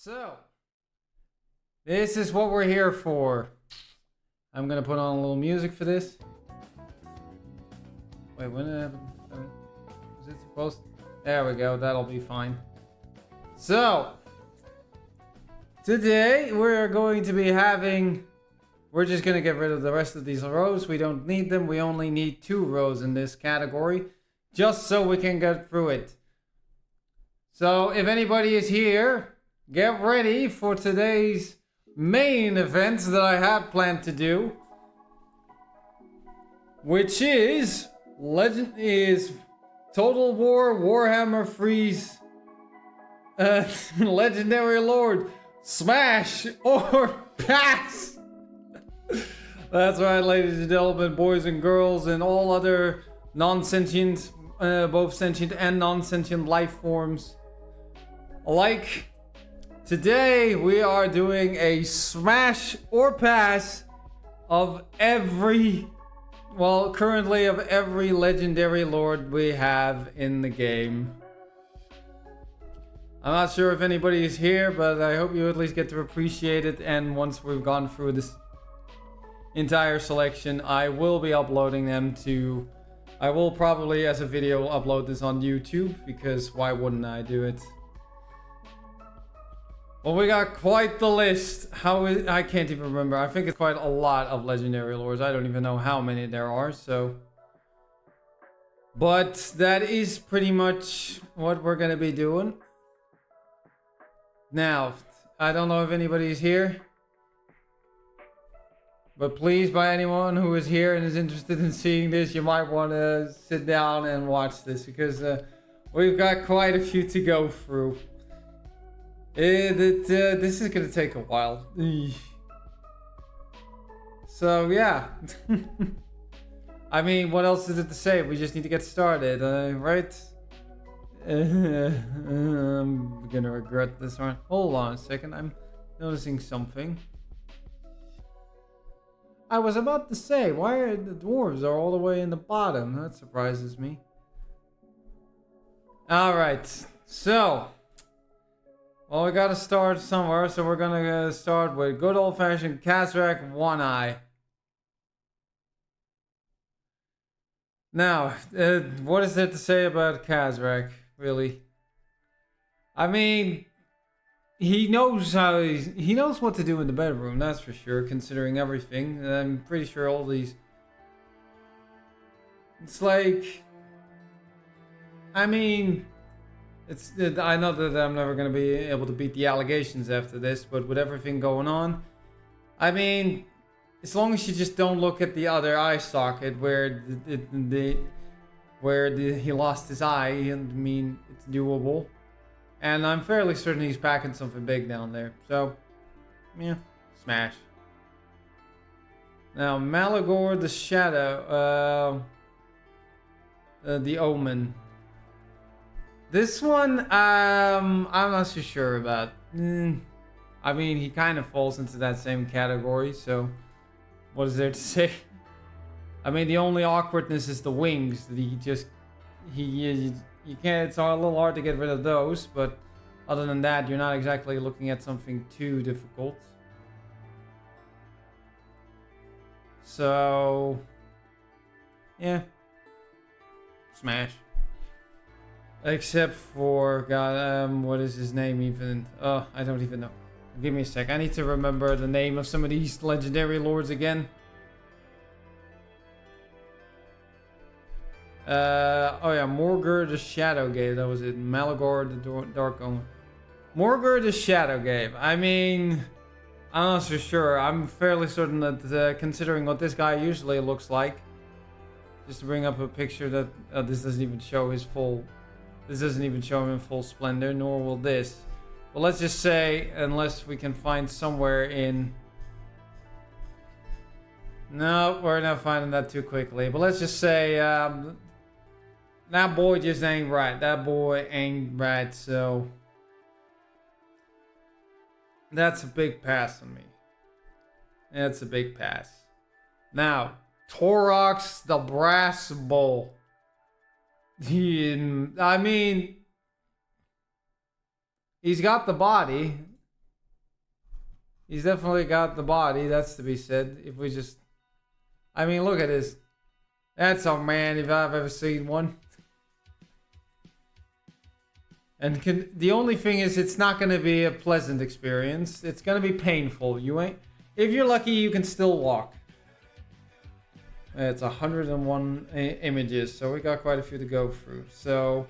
So, this is what we're here for. I'm gonna put on a little music for this. Wait, when did it happen? Is it supposed? There we go, that'll be fine. So, today we're going to be having... We're just gonna get rid of the rest of these rows. We don't need them. We only need 2 rows in this category. Just so we can get through it. So, if anybody is here... Get ready for today's main event that I had planned to do, which is Total War Warhammer Freeze Legendary Lord Smash or Pass. That's right, ladies and gentlemen, boys and girls, and all other non-sentient, both sentient and non-sentient life forms alike. Today we are doing a smash or pass of currently of every legendary lord we have in the game. I'm not sure if anybody is here, but I hope you at least get to appreciate it. And once we've gone through this entire selection, I will be uploading them to... I will probably, as a video, upload this on YouTube, because why wouldn't I do it? Well, we got quite the list. I can't even remember. I think it's quite a lot of legendary lords. I don't even know how many there are, so... But that is pretty much what we're gonna be doing. Now, I don't know if anybody's here. But please, by anyone who is here and is interested in seeing this, you might want to sit down and watch this, because we've got quite a few to go through. This is gonna take a while. So yeah. I mean, what else is it to say? We just need to get started, right? I'm gonna regret this one. Hold on a second, I'm noticing something. I was about to say, why are the dwarves all the way in the bottom? That surprises me. Alright, so... Well, we gotta start somewhere, so we're gonna start with good old-fashioned Kazrak One Eye. Now, what is there to say about Kazrak, really? I mean, he knows what to do in the bedroom, that's for sure, considering everything. I'm pretty sure all these... It's like... I mean... I know that I'm never going to be able to beat the allegations after this, but with everything going on, I mean, as long as you just don't look at the other eye socket where he lost his eye, and I mean, it's doable. And I'm fairly certain he's packing something big down there. So, yeah, smash. Now, Malagor the Shadow, the Omen. This one, I'm not so sure about. I mean, he kind of falls into that same category, so what is there to say? I mean, the only awkwardness is the wings. That you can't, it's a little hard to get rid of those, but other than that, you're not exactly looking at something too difficult. So, yeah, smash. Except for, God, what is his name even? Oh, I don't even know. Give me a sec. I need to remember the name of some of these legendary lords again. Oh yeah, Morgur the Shadowgate. That was it. Malagor the Dark Omen. Morgur the Shadowgate. I mean, I'm not so sure. I'm fairly certain that considering what this guy usually looks like, just to bring up a picture that this doesn't even show his full... This doesn't even show him in full splendor, nor will this. But let's just say, unless we can find somewhere in... No, we're not finding that too quickly. But let's just say, that boy just ain't right. That boy ain't right, so... That's a big pass on me. That's a big pass. Now, Torox the Brass Bull. I mean, he's got the body. He's definitely got the body, that's to be said. If we just... I mean, look at this. That's a man if I've ever seen one. And the only thing is, it's not going to be a pleasant experience. It's going to be painful. You ain't... If you're lucky, you can still walk. It's 101 images, so we got quite a few to go through. So...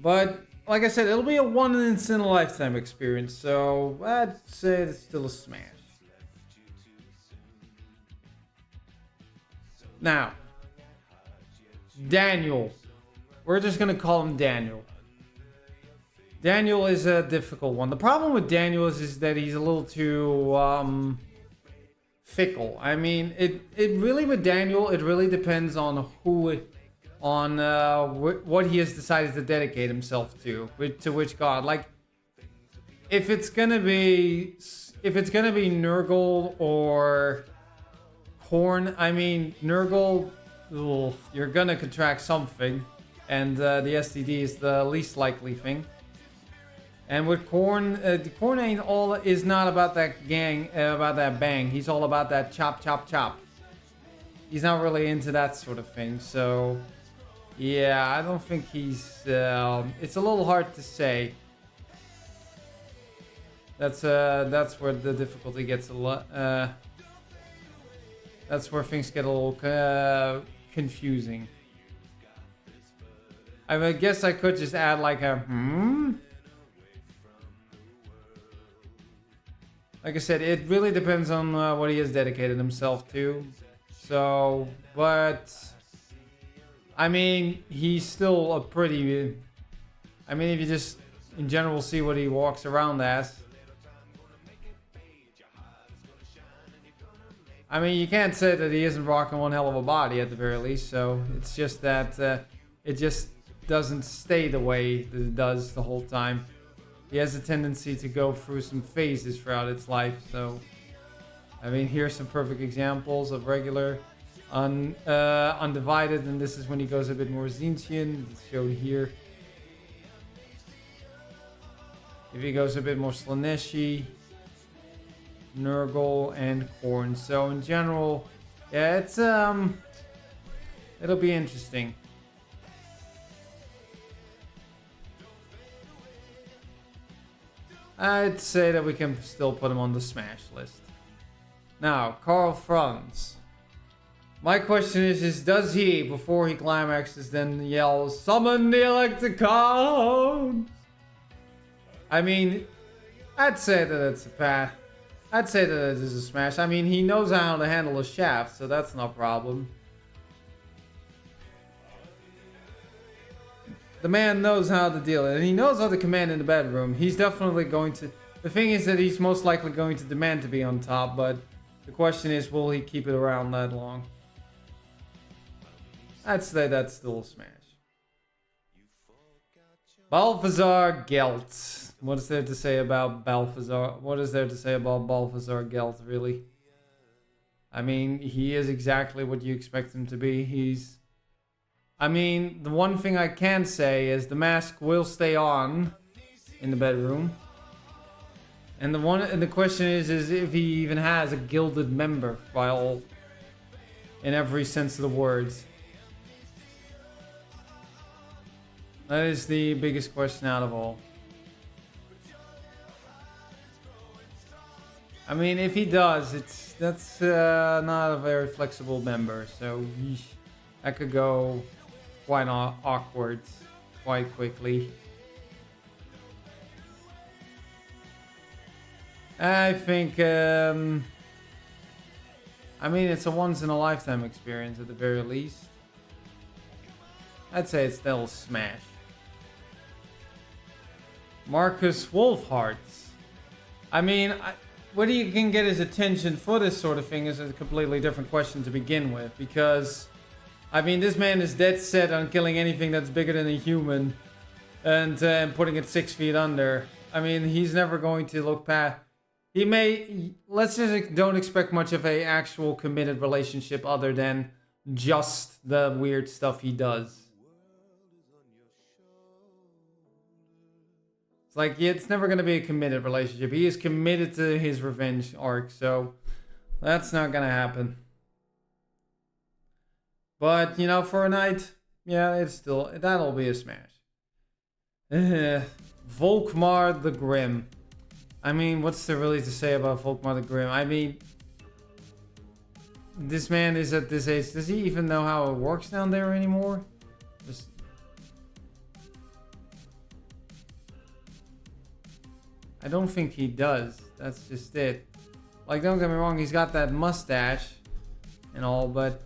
But, like I said, it'll be a once-in-a-lifetime experience, so I'd say it's still a smash. Now, Daniel. We're just gonna call him Daniel. Daniel is a difficult one. The problem with Daniel is that he's a little too fickle. I mean, it really with Daniel, it really depends on what he has decided to dedicate himself to which god. Like, if it's gonna be Nurgle or Horn, I mean, Nurgle, you're gonna contract something, and the STD is the least likely thing. And with Korn, Korn is not about that about that bang. He's all about that chop, chop, chop. He's not really into that sort of thing. So, yeah, I don't think he's. It's a little hard to say. That's where the difficulty gets a lot. That's where things get a little confusing. I guess I could just add like a Like I said, it really depends on what he has dedicated himself to. So, but I mean, he's still a pretty. I mean, if you just in general see what he walks around as. I mean, you can't say that he isn't rocking one hell of a body at the very least. So it's just that it just doesn't stay the way that it does the whole time. He has a tendency to go through some phases throughout its life. So, I mean, here's some perfect examples of regular undivided, and this is when he goes a bit more Zintian. It's shown here. If he goes a bit more Slaneshi, Nurgle, and Korn. So in general, yeah, it's it'll be interesting. I'd say that we can still put him on the smash list. Now, Karl Franz. My question is does he, before he climaxes, then yell, "Summon the Electricons"? I mean, I'd say that it's a pass. I'd say that it is a smash. I mean, he knows how to handle a shaft, so that's no problem. The man knows how to deal it, and he knows how to command in the bedroom. He's definitely going to... The thing is that he's most likely going to demand to be on top, but the question is, will he keep it around that long? I'd say that's still a smash. Balthazar Gelt. What is there to say about Balthazar? What is there to say about Balthazar Gelt, really? I mean, he is exactly what you expect him to be. He's... I mean, the one thing I can say is the mask will stay on in the bedroom. And the question is if he even has a gilded member, in every sense of the words. That is the biggest question out of all. I mean, if he does, that's not a very flexible member, so that could go quite awkward quite quickly. I think, I mean, it's a once-in-a-lifetime experience at the very least. I'd say it's still a smash. Marcus Wolfhart. I mean, whether you can get his attention for this sort of thing is a completely different question to begin with, because I mean, this man is dead set on killing anything that's bigger than a human and putting it 6 feet under. I mean, he's never going to look past. He may... Let's just don't expect much of a actual committed relationship other than just the weird stuff he does. It's like it's never gonna be a committed relationship. He is committed to his revenge arc, so that's not gonna happen. But you know, for a night, yeah, it's still that'll be a smash. Volkmar the Grim. I mean, what's there really to say about Volkmar the Grim? I mean, this man is at this age. Does he even know how it works down there anymore? Just... I don't think he does. That's just it. Like, don't get me wrong, he's got that mustache and all, but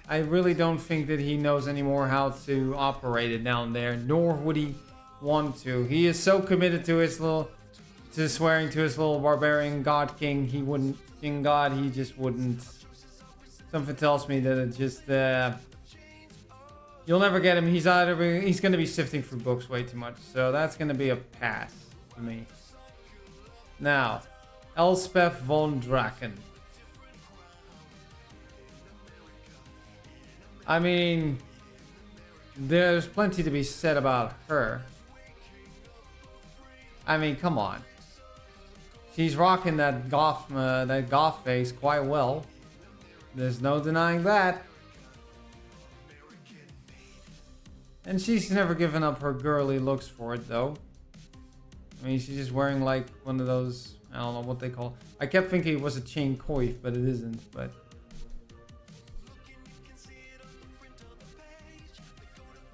I really don't think that he knows anymore how to operate it down there, nor would he want to. He is so committed to his little, to swearing to his little barbarian god king, he wouldn't, king god, he just wouldn't. Something tells me that it just, you'll never get him. He's going to be sifting through books way too much, so that's going to be a pass for me. Now, Elspeth von Draken. I mean, there's plenty to be said about her. I mean, come on. She's rocking that goth face quite well. There's no denying that. And she's never given up her girly looks for it, though. I mean, she's just wearing like one of those, I don't know what they call. I kept thinking it was a chain coif, but it isn't. But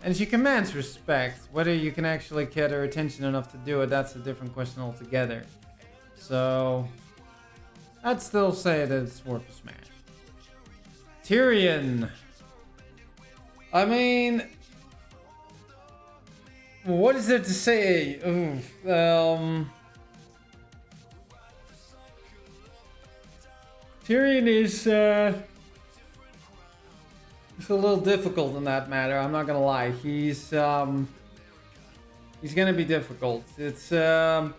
and she commands respect. Whether you can actually get her attention enough to do it, that's a different question altogether. So I'd still say that it's worth a smash. Tyrion. I mean, what is there to say? Tyrion is it's a little difficult in that matter. I'm not gonna lie. He's gonna be difficult. It's man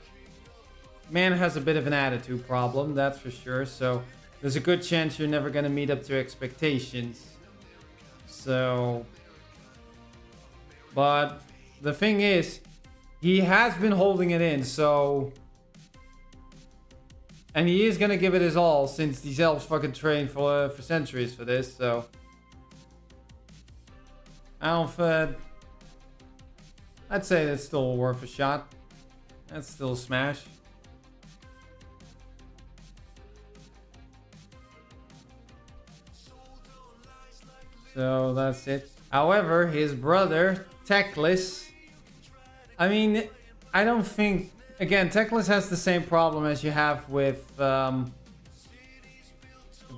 has a bit of an attitude problem, that's for sure. So there's a good chance you're never gonna meet up to expectations. So, but the thing is, he has been holding it in. So, and he is gonna give it his all since these elves fucking trained for centuries for this. So. Alfred, I'd say that's still worth a shot. That's still a smash. So that's it. However, his brother, Teclis, I mean, I don't think, again, Teclis has the same problem as you have with, if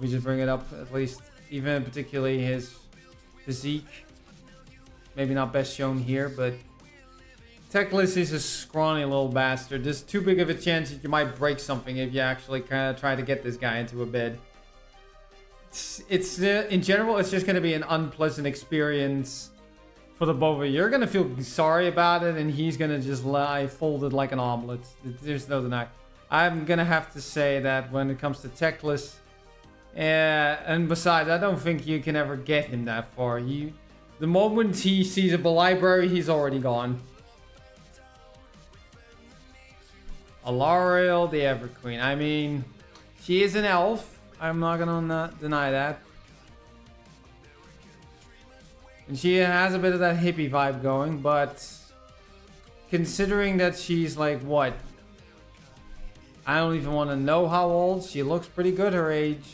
we just bring it up, at least, even particularly his physique. Maybe not best shown here, but Teclis is a scrawny little bastard. There's too big of a chance that you might break something if you actually kind of try to get this guy into a bed. It's in general, it's just going to be an unpleasant experience for the both of you. You're going to feel sorry about it, and he's going to just lie folded like an omelet. There's no denying. I'm going to have to say that when it comes to Teclis, and besides, I don't think you can ever get him that far. The moment he sees a library, he's already gone. Alariel, the Everqueen. I mean, she is an elf. I'm not gonna deny that. And she has a bit of that hippie vibe going, but considering that she's like, what? I don't even want to know how old. She looks pretty good her age.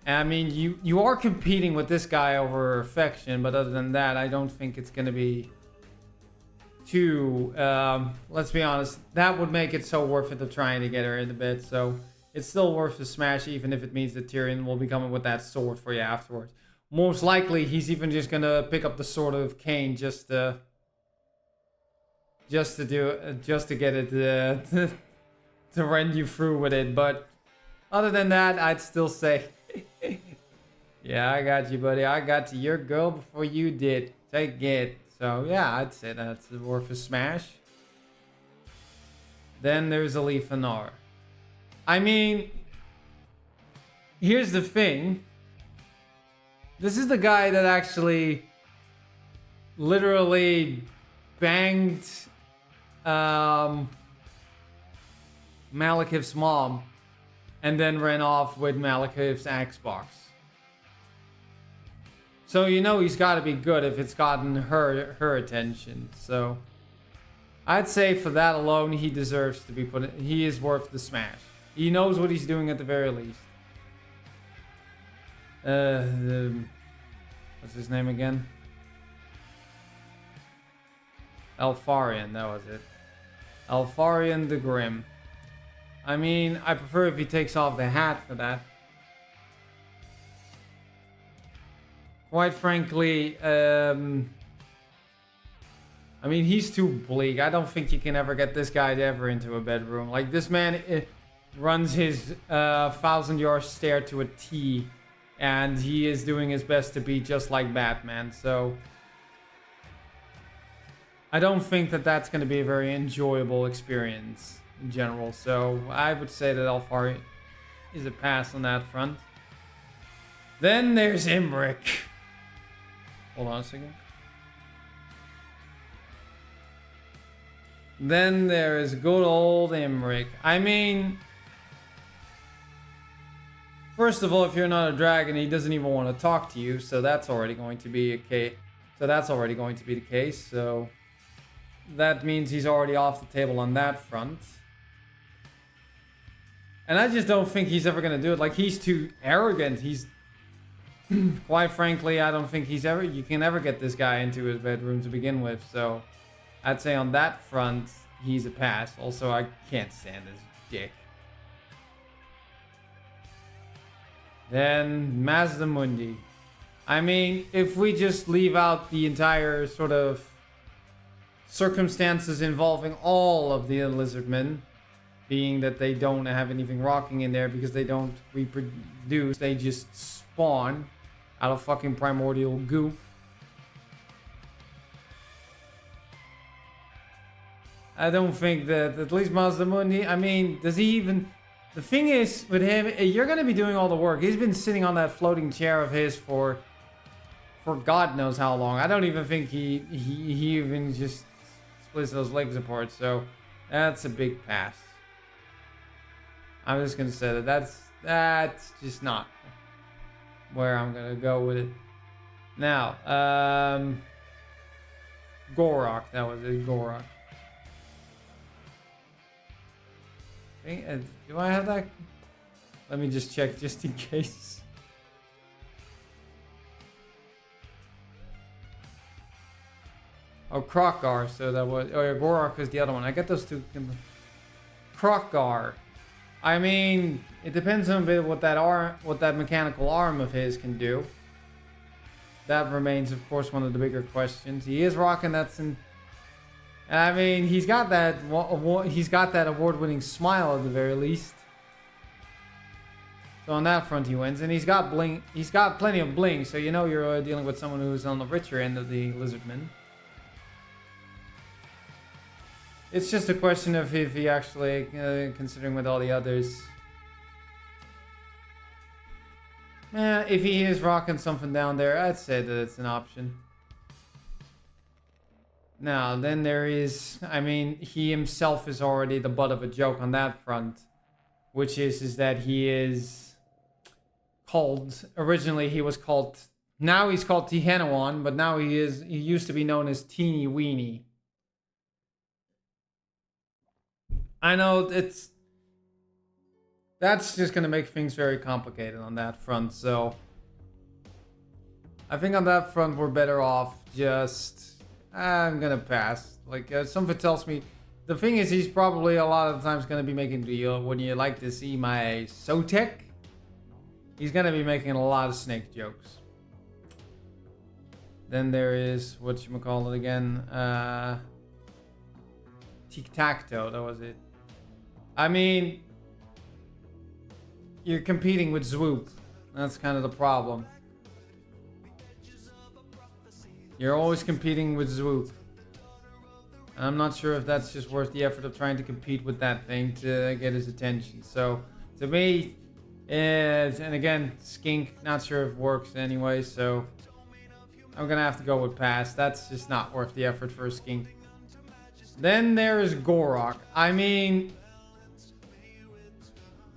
I mean, you are competing with this guy over affection, but other than that, I don't think it's going to be too, let's be honest, that would make it so worth it of trying to get her in the bed. So it's still worth the smash, even if it means that Tyrion will be coming with that sword for you afterwards. Most likely, he's even just going to pick up the sword of Cain just to get it to run you through with it. But other than that, I'd still say, yeah, I got you, buddy. I got to your girl before you did. Take it. So yeah, I'd say that's worth a smash. Then there's Alifanar. I mean, here's the thing. This is the guy that actually literally banged Malekith's mom and then ran off with Malekith's Xbox. So you know he's got to be good if it's gotten her attention. So I'd say for that alone, he deserves to be put in. He is worth the smash. He knows what he's doing at the very least. What's his name again? Alfarian, that was it. Alfarian the Grim. I mean, I prefer if he takes off the hat for that. Quite frankly, I mean, he's too bleak. I don't think you can ever get this guy ever into a bedroom. Like, this man runs his 1,000-yard stare to a T, and he is doing his best to be just like Batman. So I don't think that that's going to be a very enjoyable experience in general. So I would say that Alfari is a pass on that front. Then there's Imric. Hold on a second. Then there is good old Imric. I mean, first of all, if you're not a dragon, he doesn't even want to talk to you, so that's already going to be a case. So that's already going to be the case. So that means he's already off the table on that front. And I just don't think he's ever going to do it. Like, he's too arrogant. He's quite frankly, I don't think you can ever get this guy into his bedroom to begin with. So I'd say on that front, he's a pass. Also, I can't stand his dick. Then Mazdamundi. I mean, if we just leave out the entire sort of circumstances involving all of the lizardmen, being that they don't have anything rocking in there because they don't reproduce, they just spawn out of fucking primordial goop. I don't think that, at least Mazdamundi, I mean, does he even... The thing is, with him, you're going to be doing all the work. He's been sitting on that floating chair of his for God knows how long. I don't even think he even just splits those legs apart. So that's a big pass. I'm just going to say that that's just not where I'm going to go with it. Now, Gorok. That was it, Gorok. Do I have that? Let me just check just in case. Oh, Krokgar. So that was... Oh, yeah, Gorok is the other one. I get those two. Krokgar. I mean, it depends on a bit what that mechanical arm of his can do. That remains, of course, one of the bigger questions. He is rocking that. I mean, he's got that award-winning smile at the very least. So on that front, he wins, and he's got bling. He's got plenty of bling, so you know you're dealing with someone who's on the richer end of the lizardmen. It's just a question of if he actually, considering with all the others. If he is rocking something down there, I'd say that it's an option. Now, then there is, I mean, he himself is already the butt of a joke on that front. Which is that he is called, originally he was called, now he's called Tihenawan, but now he used to be known as Teeny Weeny. I know that's just going to make things very complicated on that front, so I think on that front we're better off just, I'm going to pass. Like, something tells me, the thing is he's probably a lot of the times going to be making the, when you like to see my Sotek, he's going to be making a lot of snake jokes. Then there is, whatchamacallit again, Tic-Tac-Toe, that was it. I mean, you're competing with Swoop. That's kind of the problem. You're always competing with Swoop. And I'm not sure if that's just worth the effort of trying to compete with that thing to get his attention. So, to me, and again, Skink, not sure if it works anyway, so I'm gonna have to go with pass. That's just not worth the effort for a skink. Then there's Gorok. I mean,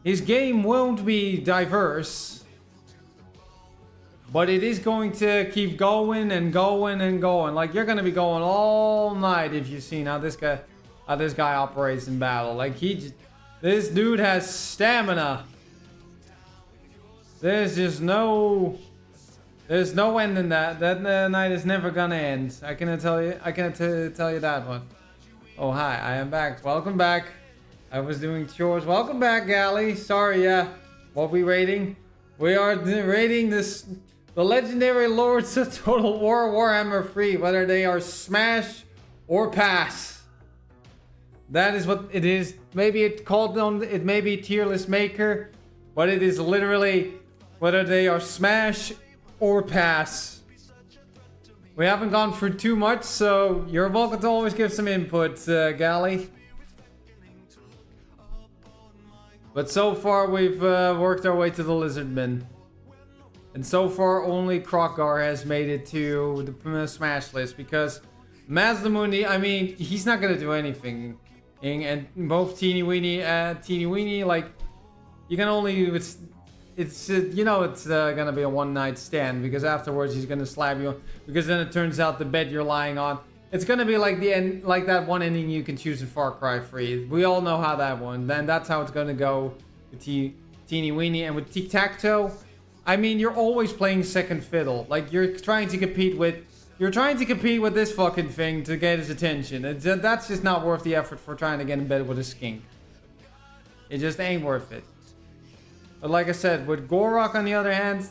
his game won't be diverse, but it is going to keep going and going and going. Like, you're gonna be going all night if you've seen how this guy operates in battle. Like, this dude has stamina. There's no end in that. That night is never gonna end. I can tell you that one. Oh, hi, I am back. Welcome back. I was doing chores. Welcome back, Galley. Sorry, yeah. What we rating? We are rating the legendary lords of Total War Warhammer 3, whether they are smash or pass. That is what it is. Maybe it may be tier list maker, but it is literally whether they are smash or pass. We haven't gone through too much, so you're welcome to always give some input, Galley. But so far we've worked our way to the Lizardmen. And so far only Krokgar has made it to the smash list, because Mazdamundi, I mean, he's not gonna do anything. And both Teeny Weeny, like, you can only, it's gonna be a one night stand, because afterwards he's gonna slap you, because then it turns out the bed you're lying on, it's gonna be like the end, like that one ending you can choose in Far Cry 3. We all know how that one, then that's how it's gonna go with Teeny Weeny. And with Tic-Tac-Toe, I mean, you're always playing second fiddle. Like, you're trying to compete with this fucking thing to get his attention. That's just not worth the effort for trying to get in bed with a skink. It just ain't worth it. But like I said, with Gorok on the other hand,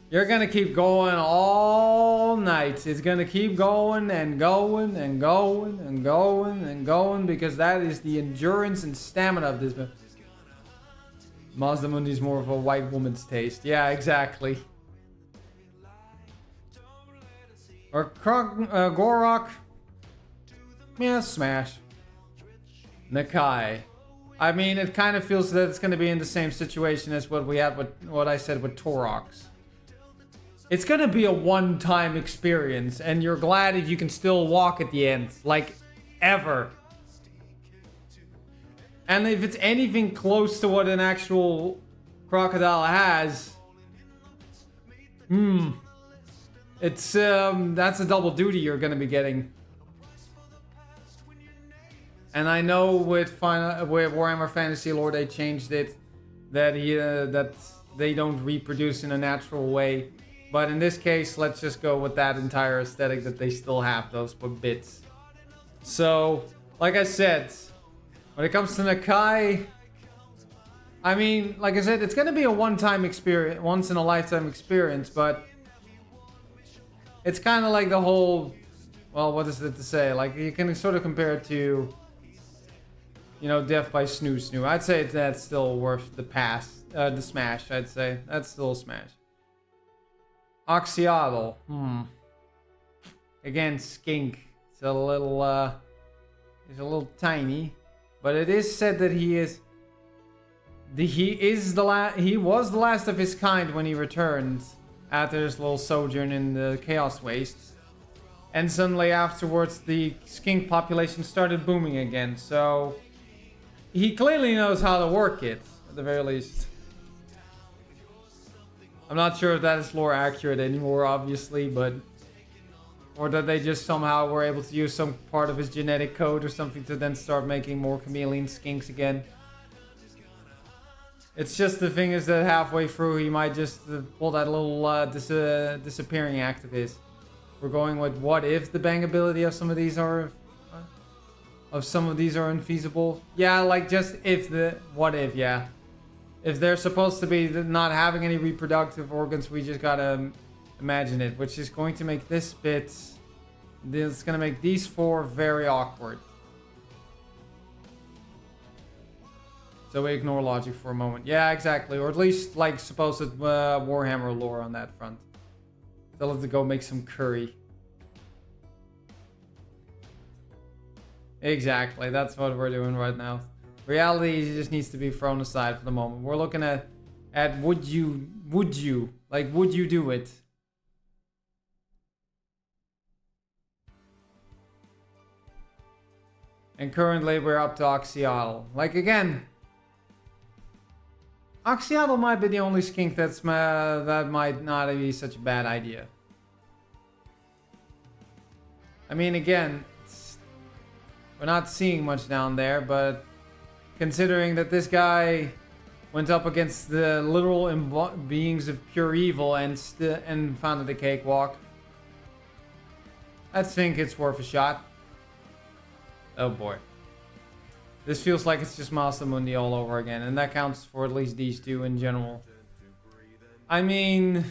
you're gonna keep going all night. It's gonna keep going and going and going and going and going, because that is the endurance and stamina of this. Mazdamundi is more of a white woman's taste. Yeah, exactly. Or Gorok. Yeah, smash. Nakai. I mean, it kind of feels that it's going to be in the same situation as what we had with what I said with Torox. It's going to be a one-time experience, and you're glad if you can still walk at the end. Like, ever. And if it's anything close to what an actual crocodile has, it's that's a double duty you're gonna be getting. And I know with Warhammer Fantasy Lore they changed it that they don't reproduce in a natural way, but in this case, let's just go with that entire aesthetic that they still have those bits. So, like I said, when it comes to Nakai, I mean, like I said, it's gonna be a one-time experience, once in a lifetime experience, but it's kind of like the whole, well, what is it to say? Like, you can sort of compare it to, you know, Death by Snoo Snoo. I'd say that's still worth the pass, the smash, I'd say. That's still a smash. Oxyotl, Again, skink. It's a little, he's a little tiny. But it is said that he was the last of his kind when he returned after his little sojourn in the Chaos Wastes. And suddenly afterwards the skink population started booming again. So he clearly knows how to work it, at the very least. I'm not sure if that is lore accurate anymore, obviously, but or that they just somehow were able to use some part of his genetic code or something to then start making more chameleon skinks again. It's just the thing is that halfway through he might just pull that little disappearing act of his. We're going with what if the bangability of some of these are unfeasible. Yeah, like just if the what if, yeah. If they're supposed to be not having any reproductive organs, we just gotta imagine it, which is going to make this bit, it's gonna make these four very awkward. So we ignore logic for a moment. Yeah, exactly. Or at least like supposed Warhammer lore on that front. Tell us to go make some curry. Exactly, that's what we're doing right now. Reality just needs to be thrown aside for the moment. We're looking at would you do it? And currently we're up to Oxyotl. Like again, Oxyotl might be the only skink that might not be such a bad idea. I mean, again, we're not seeing much down there, but considering that this guy went up against the literal beings of pure evil and founded a cakewalk, I think it's worth a shot. Oh boy. This feels like it's just Master Mundi all over again, and that counts for at least these two in general. I mean,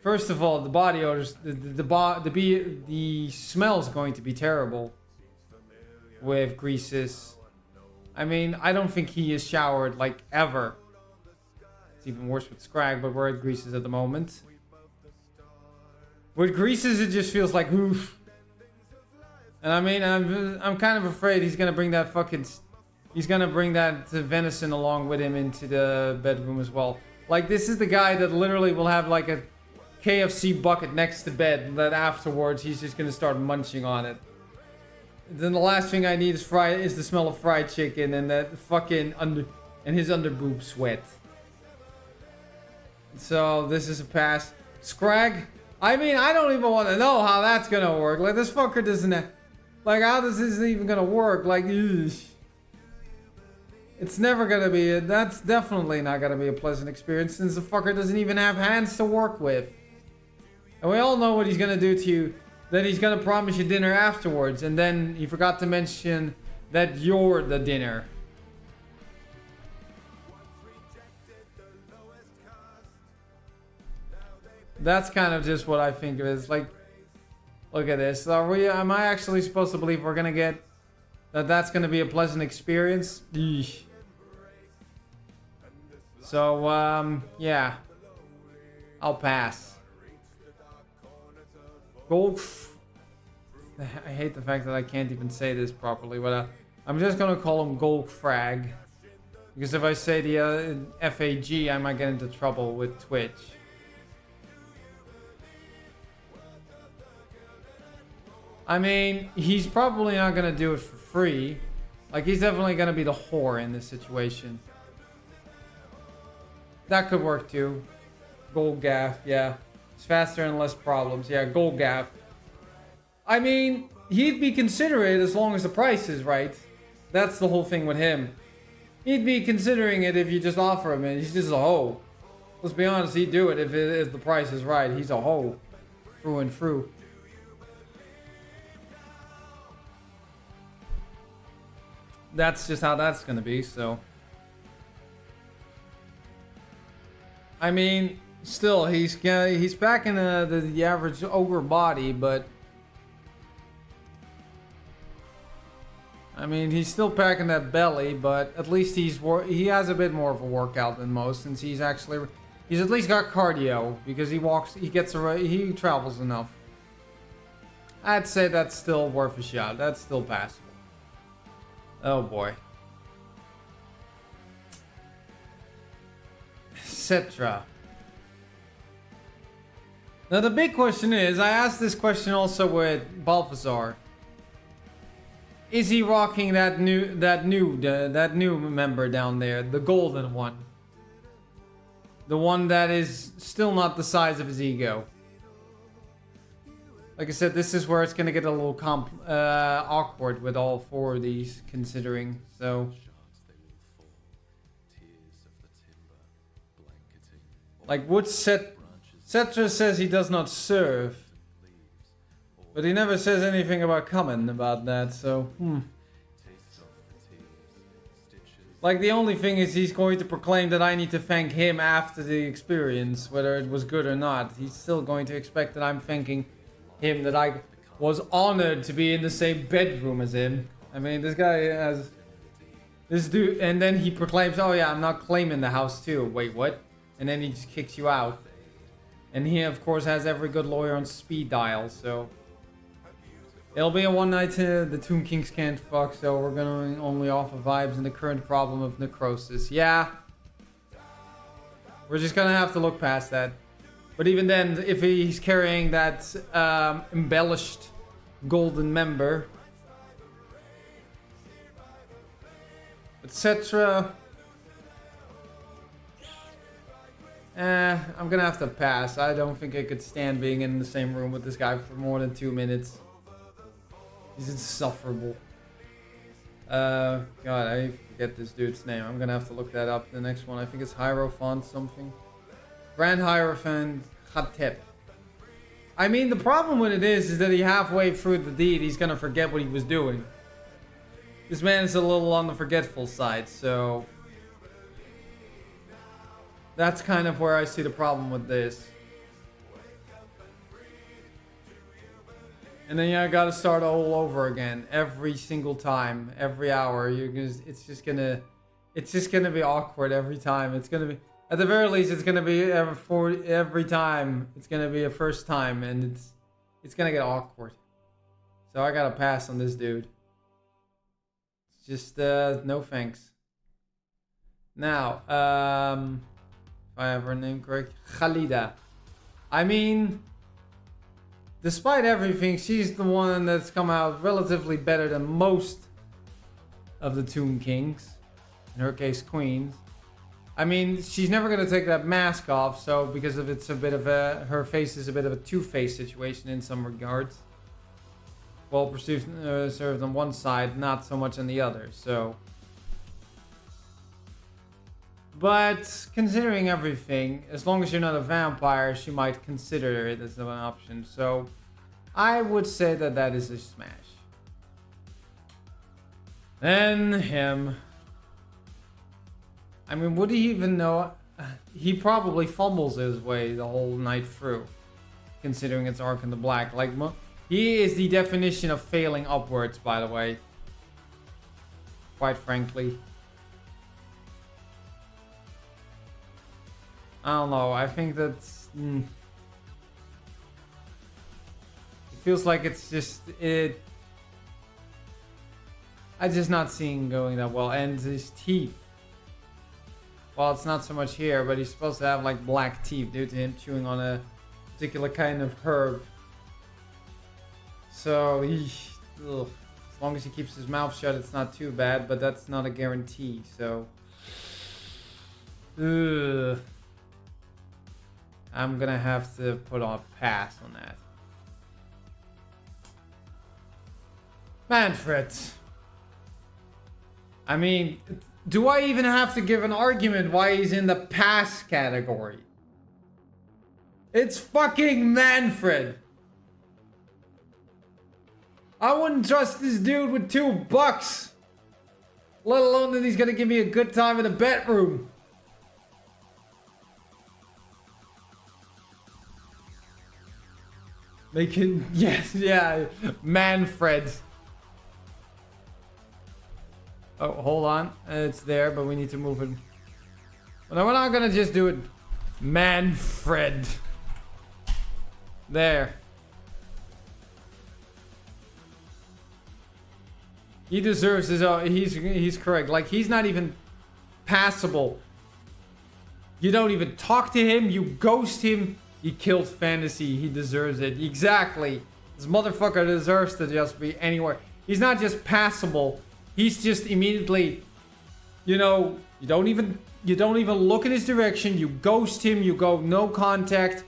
first of all, the body odors, the smell is going to be terrible with Greases. I mean, I don't think he is showered like ever. It's even worse with Scrag, but we're at Greases at the moment. With Greases, it just feels like oof. And I mean, I'm kind of afraid he's gonna bring that venison along with him into the bedroom as well. Like, this is the guy that literally will have like a KFC bucket next to bed, and then afterwards he's just gonna start munching on it. Then the last thing I need is the smell of fried chicken and that fucking his underboob sweat. So this is a pass. Scrag. I mean, I don't even want to know how that's gonna work. Like, this fucker doesn't. Like, how is this even gonna work? Like, ugh. It's never gonna be. That's definitely not gonna be a pleasant experience since the fucker doesn't even have hands to work with. And we all know what he's gonna do to you. That he's gonna promise you dinner afterwards, and then he forgot to mention that you're the dinner. That's kind of just what I think of it. It's like, look at this. Am I actually supposed to believe we're gonna get that's gonna be a pleasant experience? Eesh. So, yeah. I'll pass. Golf. I hate the fact that I can't even say this properly, but I'm just gonna call him Golf Frag. Because if I say the FAG, I might get into trouble with Twitch. I mean, he's probably not gonna do it for free. Like, he's definitely gonna be the whore in this situation. That could work too. Gold Gaff, yeah. It's faster and less problems. Yeah, Gold Gaff. I mean, he'd be considerate as long as the price is right. That's the whole thing with him. He'd be considering it if you just offer him it. He's just a hoe. Let's be honest, he'd do it if the price is right. He's a hoe. Through and through. That's just how that's gonna be, so. I mean, still, he's back in the average ogre body, but I mean, he's still packing that belly, but at least he has a bit more of a workout than most, since he's at least got cardio because he travels enough. I'd say that's still worth a shot. That's still passable. Oh boy. Etc. Now the big question is, I asked this question also with Balthazar. Is he rocking that new member down there, the golden one? The one that is still not the size of his ego. Like I said, this is where it's gonna get a little awkward with all four of these, considering. So, like, Wood Cetra says he does not serve, but he never says anything about coming about that. So, like, the only thing is he's going to proclaim that I need to thank him after the experience, whether it was good or not. He's still going to expect that I'm thanking him, that I was honored to be in the same bedroom as him. I mean, this guy has this dude, and then he proclaims, "Oh yeah, I'm not claiming the house too." Wait, what? And then he just kicks you out. And he, of course, has every good lawyer on speed dial. So it'll be a one night. The Tomb Kings can't fuck, so we're gonna only offer vibes and the current problem of necrosis. Yeah, we're just gonna have to look past that. But even then, if he's carrying that embellished golden member, etc. I'm gonna have to pass. I don't think I could stand being in the same room with this guy for more than 2 minutes. He's insufferable. God, I forget this dude's name. I'm gonna have to look that up. The next one, I think it's Hierophant something. Grand Hierophant Khatep. I mean, the problem with it is that he halfway through the deed, he's gonna forget what he was doing. This man is a little on the forgetful side, so... That's kind of where I see the problem with this. And then I gotta start all over again every single time, every hour. It's just gonna be awkward every time. It's gonna be, at the very least, it's gonna be every time. It's gonna be a first time, and it's gonna get awkward. So I gotta pass on this dude. It's just no thanks. Now, if I have her name correct, Khalida. I mean, despite everything, she's the one that's come out relatively better than most of the Tomb Kings. In her case, queens. I mean, she's never gonna take that mask off, so because of it's a bit of a, her face is a bit of a two-faced situation in some regards. Well perceived, served on one side, not so much on the other. So. But considering everything, as long as you're not a vampire, she might consider it as an option. So I would say that that is a smash. Then him. I mean, would he even know? He probably fumbles his way the whole night through, considering it's Ark in the Black. Like, he is the definition of failing upwards, by the way. Quite frankly. I don't know, I think that's... It feels like it's just... I'm just not seeing going that well. And his teeth. Well, it's not so much here, but he's supposed to have like black teeth due to him chewing on a particular kind of herb. So, as long as he keeps his mouth shut, it's not too bad, but that's not a guarantee, so... Ugh. I'm gonna have to put on a pass on that. Manfred. I mean, do I even have to give an argument why he's in the pass category? It's fucking Manfred. I wouldn't trust this dude with $2. Let alone that he's gonna give me a good time in the bedroom. Making, yes, yeah, Manfred. Oh, hold on. It's there, but we need to move it. Well, no, we're not gonna just do it. Manfred. There. He deserves his own. He's correct. Like, he's not even passable. You don't even talk to him. You ghost him. He killed fantasy. He deserves it. Exactly. This motherfucker deserves to just be anywhere. He's not just passable. He's just immediately, you know, you don't even look in his direction. You ghost him. You go no contact.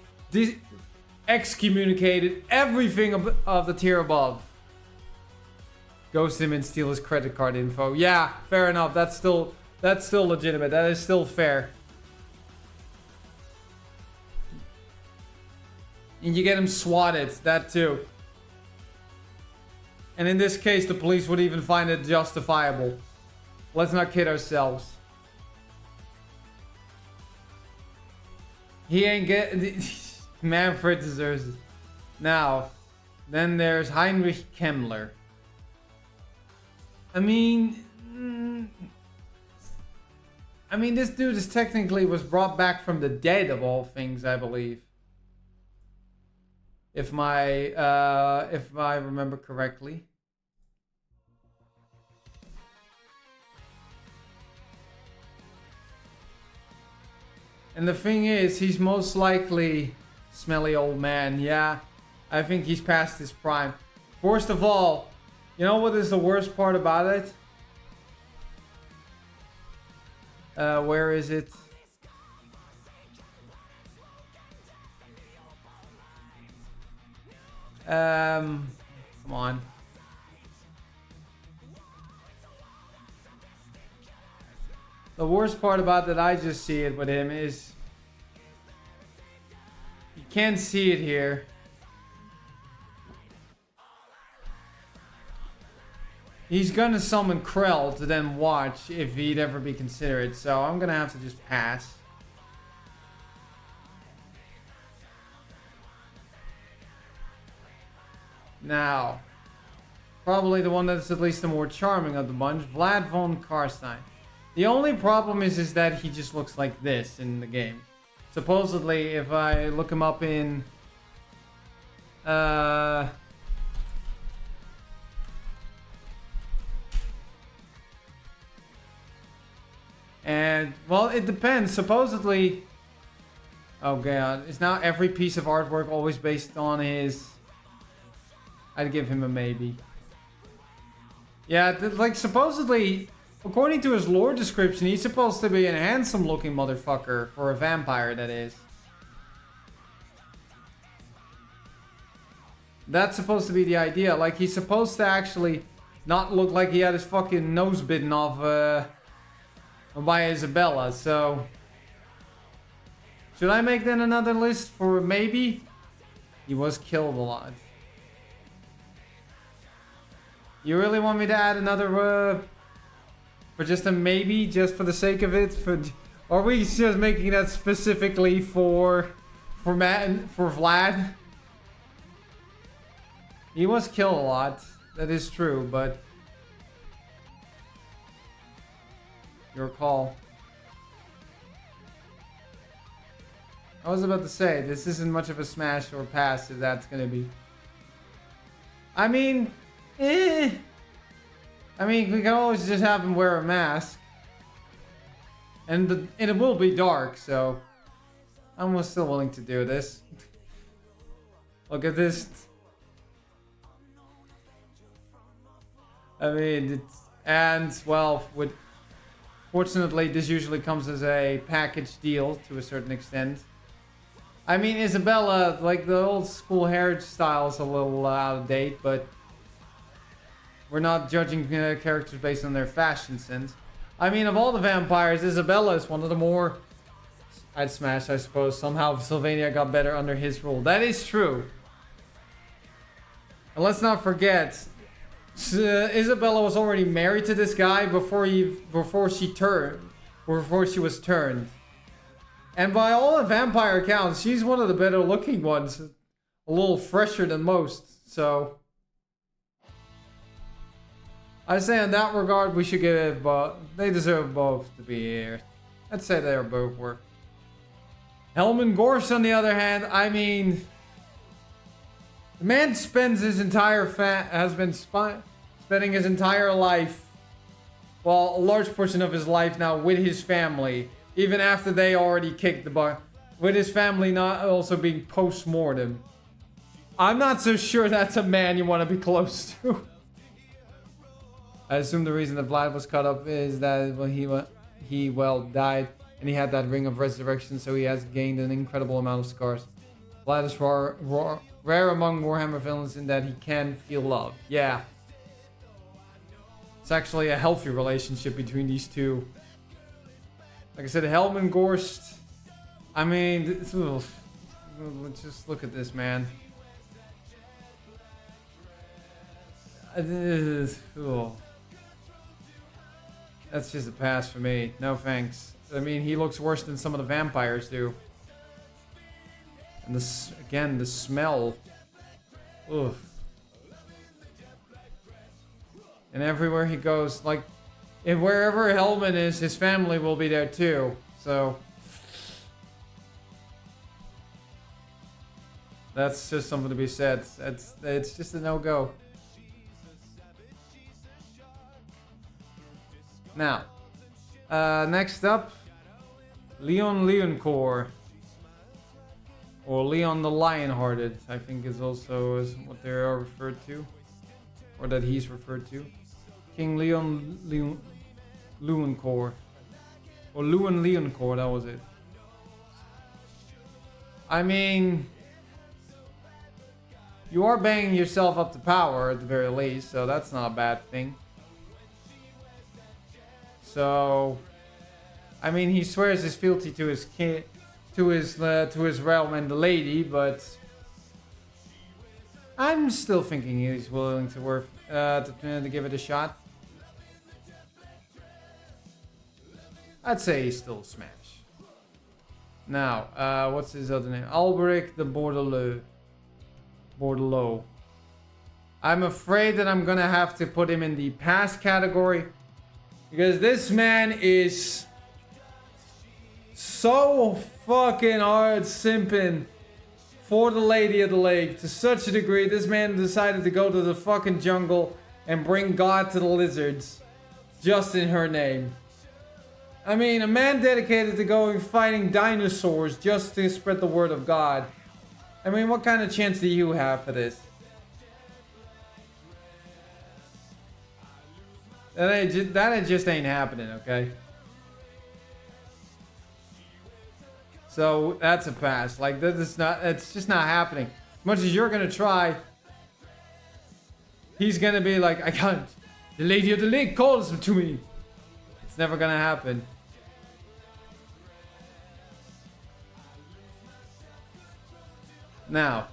Excommunicated. Everything of the tier above. Ghost him and steal his credit card info. Yeah, fair enough. That's still legitimate. That is still fair. And you get him swatted, that too. And in this case, the police would even find it justifiable. Let's not kid ourselves. He ain't getting... Manfred deserves it. Now, then there's Heinrich Kemmler. I mean, this dude is technically was brought back from the dead of all things, I believe. If I remember correctly. And the thing is, he's most likely smelly old man. Yeah, I think he's past his prime. Worst of all, you know what is the worst part about it? Where is it? Come on. The worst part about that I just see it with him is you can't see it here. He's gonna summon Krell to then watch if he'd ever be considered, so I'm gonna have to just pass. Now, probably the one that's at least the more charming of the bunch, Vlad von Karstein. The only problem is that he just looks like this in the game. Supposedly, if I look him up in... And, well, it depends. Supposedly... Oh god, is now every piece of artwork always based on his... I'd give him a maybe. Yeah, like, supposedly... According to his lore description, he's supposed to be a handsome looking motherfucker for a vampire, that is. That's supposed to be the idea. Like, he's supposed to actually not look like he had his fucking nose bitten off by Isabella, so... Should I make then another list for maybe? He was killed a lot. You really want me to add another, for just a maybe, just for the sake of it? Or are we just making that specifically for Matt and for Vlad? He was killed a lot. That is true, but your call. I was about to say, this isn't much of a smash or pass if that's gonna be. I mean, I mean, we can always just have him wear a mask. And it will be dark, so I'm still willing to do this. Look at this. I mean, it's... And, well, fortunately, this usually comes as a package deal to a certain extent. I mean, Isabella, like, the old school hairstyle is a little out of date, but we're not judging characters based on their fashion sense. I mean, of all the vampires, Isabella is one of the more... I'd smash, I suppose. Somehow Sylvania got better under his rule. That is true. And let's not forget, Isabella was already married to this guy before she was turned. And by all the vampire accounts, she's one of the better looking ones. A little fresher than most, so... I say in that regard, we should give both. They deserve both to be here. I'd say they are both worth. Helman Gorst, on the other hand, I mean... The man spends his entire spending his entire life, well, a large portion of his life now with his family, even after they already kicked the butt, with his family not also being post-mortem. I'm not so sure that's a man you want to be close to. I assume the reason that Vlad was cut up is that he died, and he had that ring of resurrection, so he has gained an incredible amount of scars. Vlad is rare among Warhammer villains in that he can feel love. Yeah. It's actually a healthy relationship between these two. Like I said, Helman Gorst. I mean, let's just look at this, man. That's just a pass for me. No thanks. I mean, he looks worse than some of the vampires do. And this, again, the smell. Ugh. And everywhere he goes, like, if wherever Helman is, his family will be there too. So that's just something to be said. It's just a no-go. Now, next up, Leon Leoncourt, or Leon the Lionhearted, I think is also what they are referred to. or that he's referred to. King Leoncoeur. Or Lewin Leoncoeur, that was it. I mean, you are banging yourself up to power at the very least, so that's not a bad thing. So, I mean, he swears his fealty to his king, to his realm and the lady, but I'm still thinking he's willing to to give it a shot. I'd say he's still a smash. Now, what's his other name? Alberic de Bordelot. I'm afraid that I'm gonna have to put him in the pass category, because this man is so fucking hard simping for the Lady of the Lake to such a degree. This man decided to go to the fucking jungle and bring God to the lizards just in her name. I mean, a man dedicated to going fighting dinosaurs just to spread the word of God. I mean, what kind of chance do you have for this? That just ain't happening, okay? So that's a pass. Like, it's just not happening. As much as you're gonna try, he's gonna be like, I can't. The Lady of the Lake calls to me. It's never gonna happen. Now,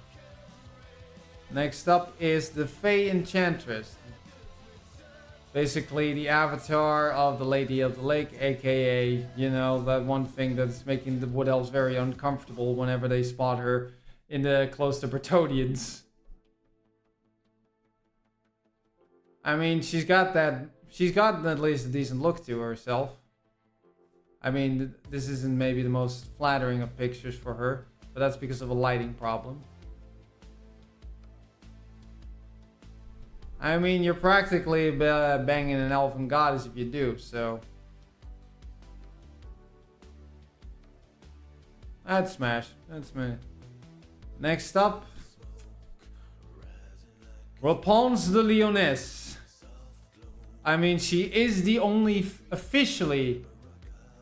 next up is the Fey Enchantress. Basically the avatar of the Lady of the Lake, aka, you know, that one thing that's making the Wood Elves very uncomfortable whenever they spot her in the close to Bretonnians. I mean, she's got at least a decent look to herself. I mean, this isn't maybe the most flattering of pictures for her, but that's because of a lighting problem. I mean, you're practically banging an elven goddess if you do, so. That's smash. That's me. Next up, Rapunzel de Lyonesse. I mean, she is the only officially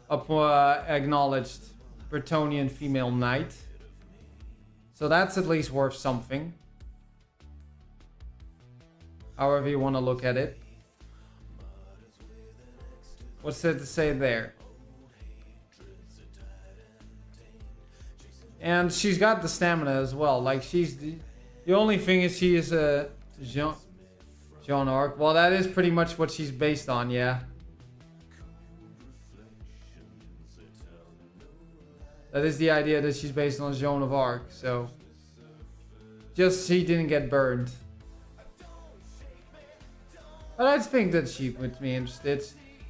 acknowledged Bretonnian female knight. So that's at least worth something. However you want to look at it. What's there to say there? And she's got the stamina as well. Like, she's the only thing is she is a Jean Arc. Well, that is pretty much what she's based on, yeah. That is the idea, that she's based on Joan of Arc, so just she didn't get burned. But I think that she would be interested.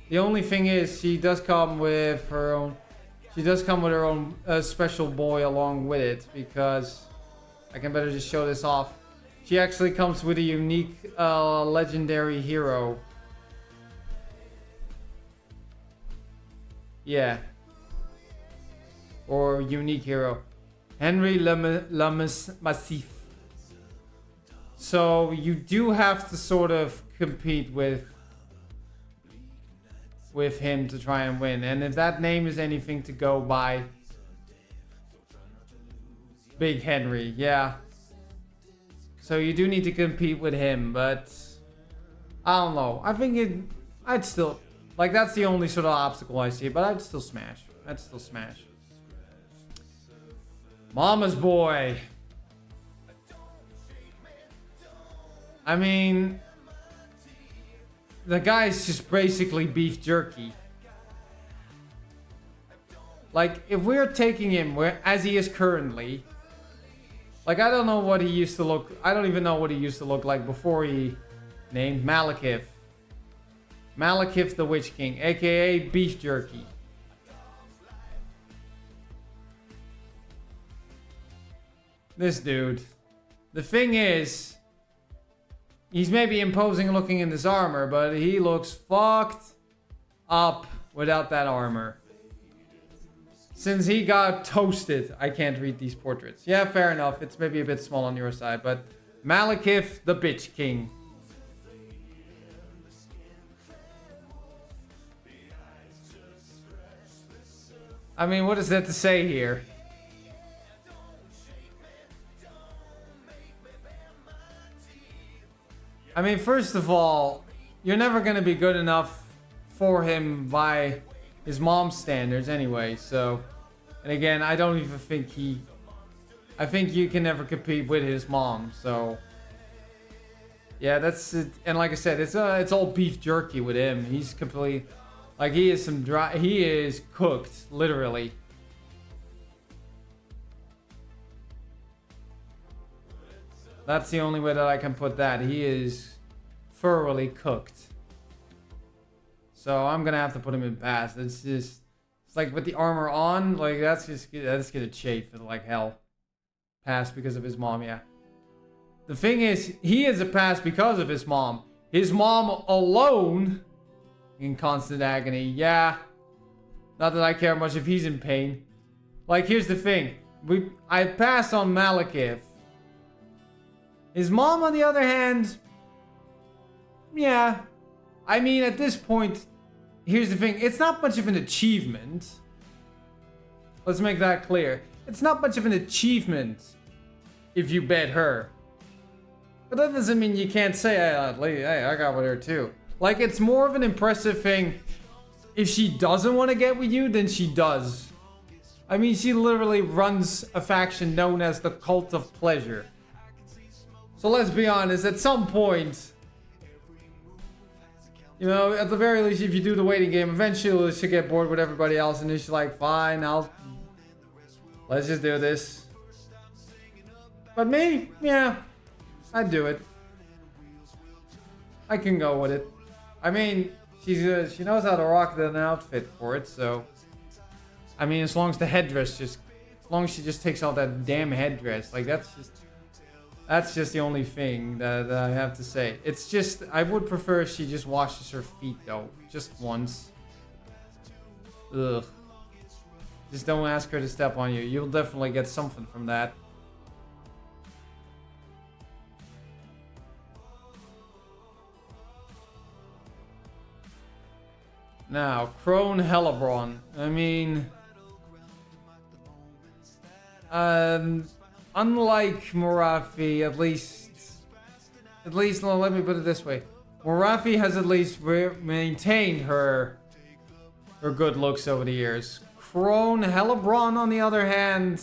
The only thing is, she does come with her own. She does come with her own special boy along with it, because I can better just show this off. She actually comes with a unique legendary hero. Yeah. Or unique hero. Henry le Massif. So you do have to sort of compete with him to try and win. And if that name is anything to go by, Big Henry, yeah. So you do need to compete with him, but I don't know. I think I'd still, like, that's the only sort of obstacle I see, but I'd still smash. I'd still smash. Mama's boy. I mean, the guy's just basically beef jerky. Like, if we're taking him as he is currently, like, I don't know what he used to look. I don't even know what he used to look like before he named Malekith. Malekith the Witch King, aka beef jerky. This dude. The thing is, he's maybe imposing looking in this armor, but he looks fucked up without that armor. Since he got toasted, I can't read these portraits. Yeah, fair enough. It's maybe a bit small on your side, but Malekith the Bitch King. I mean, what is there to say here? I mean, first of all, you're never going to be good enough for him by his mom's standards anyway, so... And again, I don't even think he... I think you can never compete with his mom, so... Yeah, that's it. And like I said, it's all beef jerky with him. He's completely... Like, he is some dry... He is cooked, literally. That's the only way that I can put that. He is thoroughly cooked. So I'm gonna have to put him in pass. It's just... It's like with the armor on, like, that's gonna chafe like hell. Pass because of his mom, yeah. The thing is, he is a pass because of his mom. His mom alone, in constant agony, yeah. Not that I care much if he's in pain. Like, here's the thing. I pass on Malekith. His mom, on the other hand, yeah. I mean, at this point, here's the thing. It's not much of an achievement. Let's make that clear. It's not much of an achievement if you bet her. But that doesn't mean you can't say, hey, I got with her too. Like, it's more of an impressive thing if she doesn't want to get with you than she does. I mean, she literally runs a faction known as the Cult of Pleasure. So let's be honest, at some point, you know, at the very least, if you do the waiting game, eventually she'll get bored with everybody else and she's like, fine, let's just do this. But me, yeah, I'd do it. I can go with it. I mean, she knows how to rock an outfit for it, so. I mean, as long as the headdress as long as she just takes off that damn headdress, like that's just the only thing that I have to say. It's just, I would prefer if she just washes her feet though, just once. Ugh. Just don't ask her to step on you. You'll definitely get something from that. Now, Crone Hellebron. I mean... unlike Morathi, at least, let me put it this way. Morathi has at least maintained her good looks over the years. Crone Hellebron, on the other hand...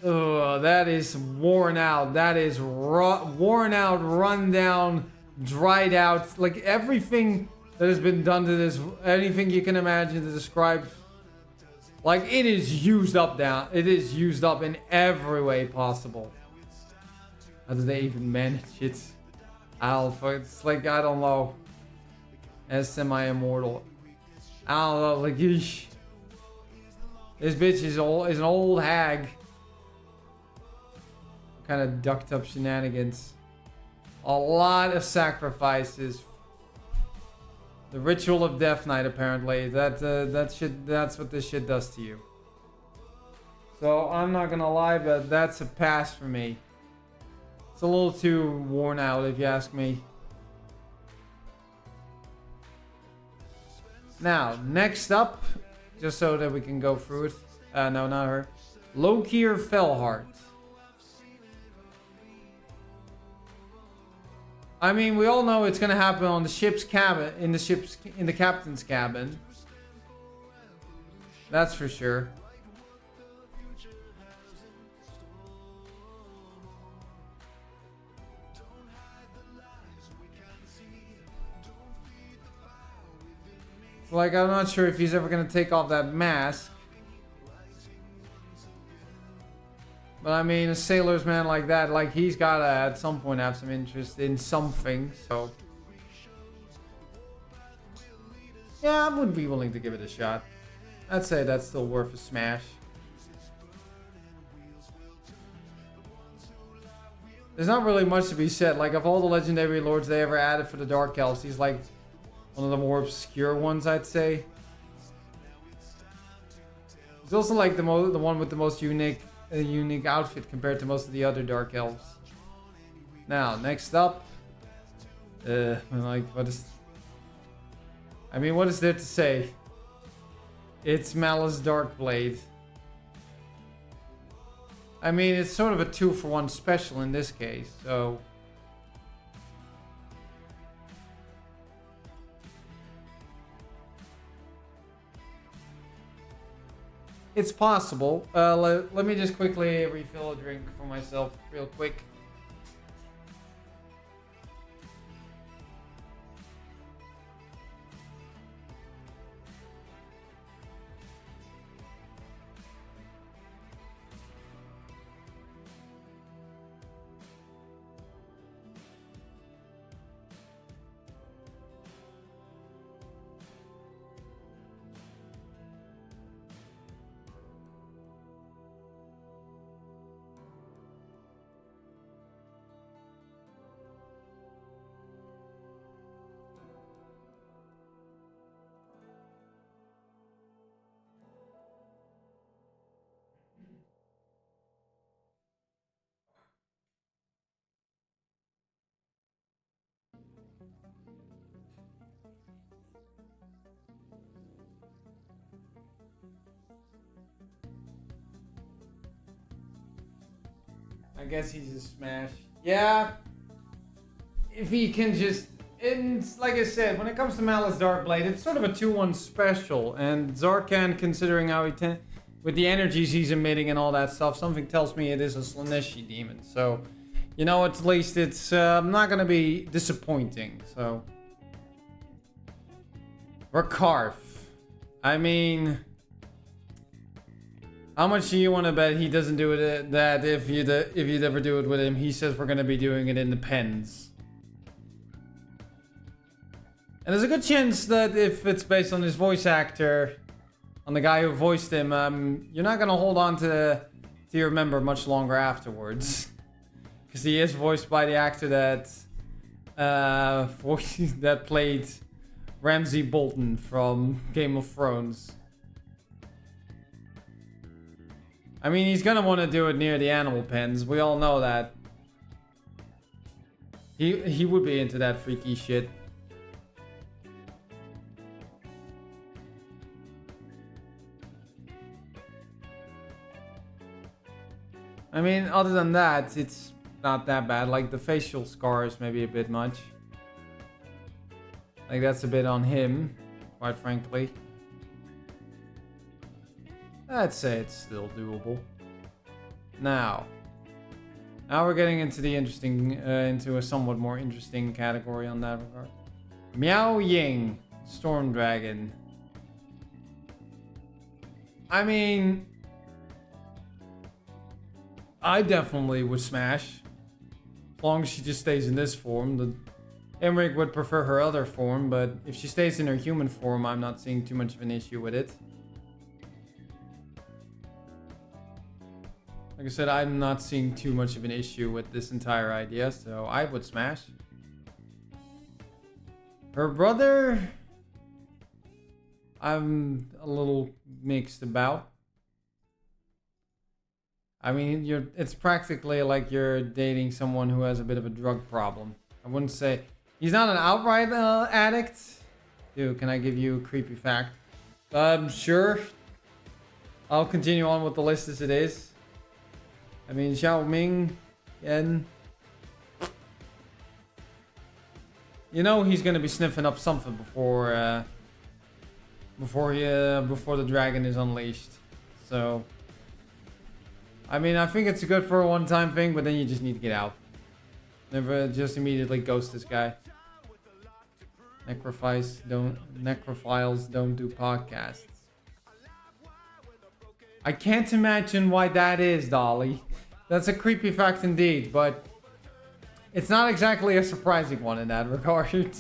that is worn out. That is worn out, run down, dried out. Like, everything that has been done to this, anything you can imagine to describe, like, it is used up now. It is used up in every way possible. How do they even manage it? It's like, I don't know. As semi-immortal. I don't know, like, eesh. This bitch is an old hag. Kind of ducked up shenanigans. A lot of sacrifices. The ritual of Death Knight, apparently. That's what this shit does to you. So I'm not gonna lie, but that's a pass for me. It's a little too worn out, if you ask me. Now, next up, just so that we can go through it. No, not her. Lokir Fellheart. I mean, we all know it's gonna happen on the ship's cabin, in the captain's cabin. That's for sure. Like, I'm not sure if he's ever gonna take off that mask. But I mean, a sailor's man like that, like, he's gotta at some point have some interest in something, so. Yeah, I would be willing to give it a shot. I'd say that's still worth a smash. There's not really much to be said. Like, of all the legendary lords they ever added for the Dark Elves, he's like one of the more obscure ones, I'd say. He's also like the one with the most unique outfit compared to most of the other Dark Elves. Now, next up, like, what is there to say? It's Malice Darkblade. I mean, it's sort of a 2-for-1 special in this case, so... It's possible. Let me just quickly refill a drink for myself real quick. I guess he's a smash. Yeah. If he can just... And like I said, when it comes to Malice Darkblade, it's sort of a 2-1 special. And Zarkan, considering how with the energies he's emitting and all that stuff, something tells me it is a Slaaneshi demon. So, you know, at least it's not going to be disappointing. So... Rakarth. I mean... How much do you want to bet he doesn't do it? That if you'd ever do it with him, he says we're gonna be doing it in the pens. And there's a good chance that if it's based on his voice actor, on the guy who voiced him, you're not gonna hold on to your member much longer afterwards, because he is voiced by the actor that that played Ramsay Bolton from Game of Thrones. I mean, he's gonna want to do it near the animal pens. We all know that. He would be into that freaky shit. I mean, other than that, it's not that bad. Like, the facial scars maybe a bit much. Like, that's a bit on him, quite frankly. I'd say it's still doable. Now we're getting into the interesting, into a somewhat more interesting category on that regard. Miao Ying, Storm Dragon. I mean, I definitely would smash, as long as she just stays in this form. Emmerich would prefer her other form, but if she stays in her human form, I'm not seeing too much of an issue with it. Like I said, I'm not seeing too much of an issue with this entire idea, so I would smash. Her brother, I'm a little mixed about. I mean, it's practically like you're dating someone who has a bit of a drug problem. I wouldn't say... He's not an outright addict. Dude, can I give you a creepy fact? Sure. I'll continue on with the list as it is. I mean, Xiao Ming, and you know he's gonna be sniffing up something before the dragon is unleashed. So, I mean, I think it's good for a one-time thing, but then you just need to get out. Never just immediately ghost this guy. Necrophiles don't do podcasts. I can't imagine why that is, Dolly. That's a creepy fact indeed, but it's not exactly a surprising one in that regard.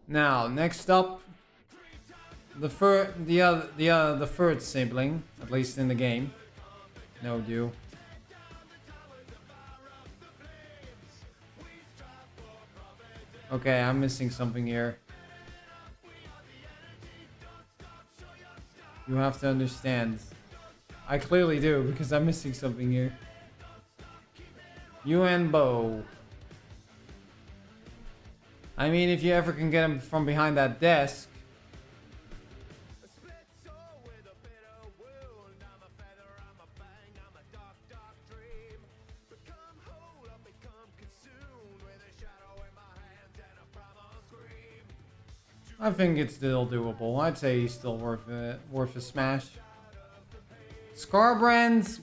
Now, next up, the third sibling, at least in the game. No, you. Okay, I'm missing something here. You have to understand. I clearly do, because I'm missing something here. You and Bo. I mean, if you ever can get him from behind that desk. I think it's still doable. I'd say he's still worth a smash. Scarbrands.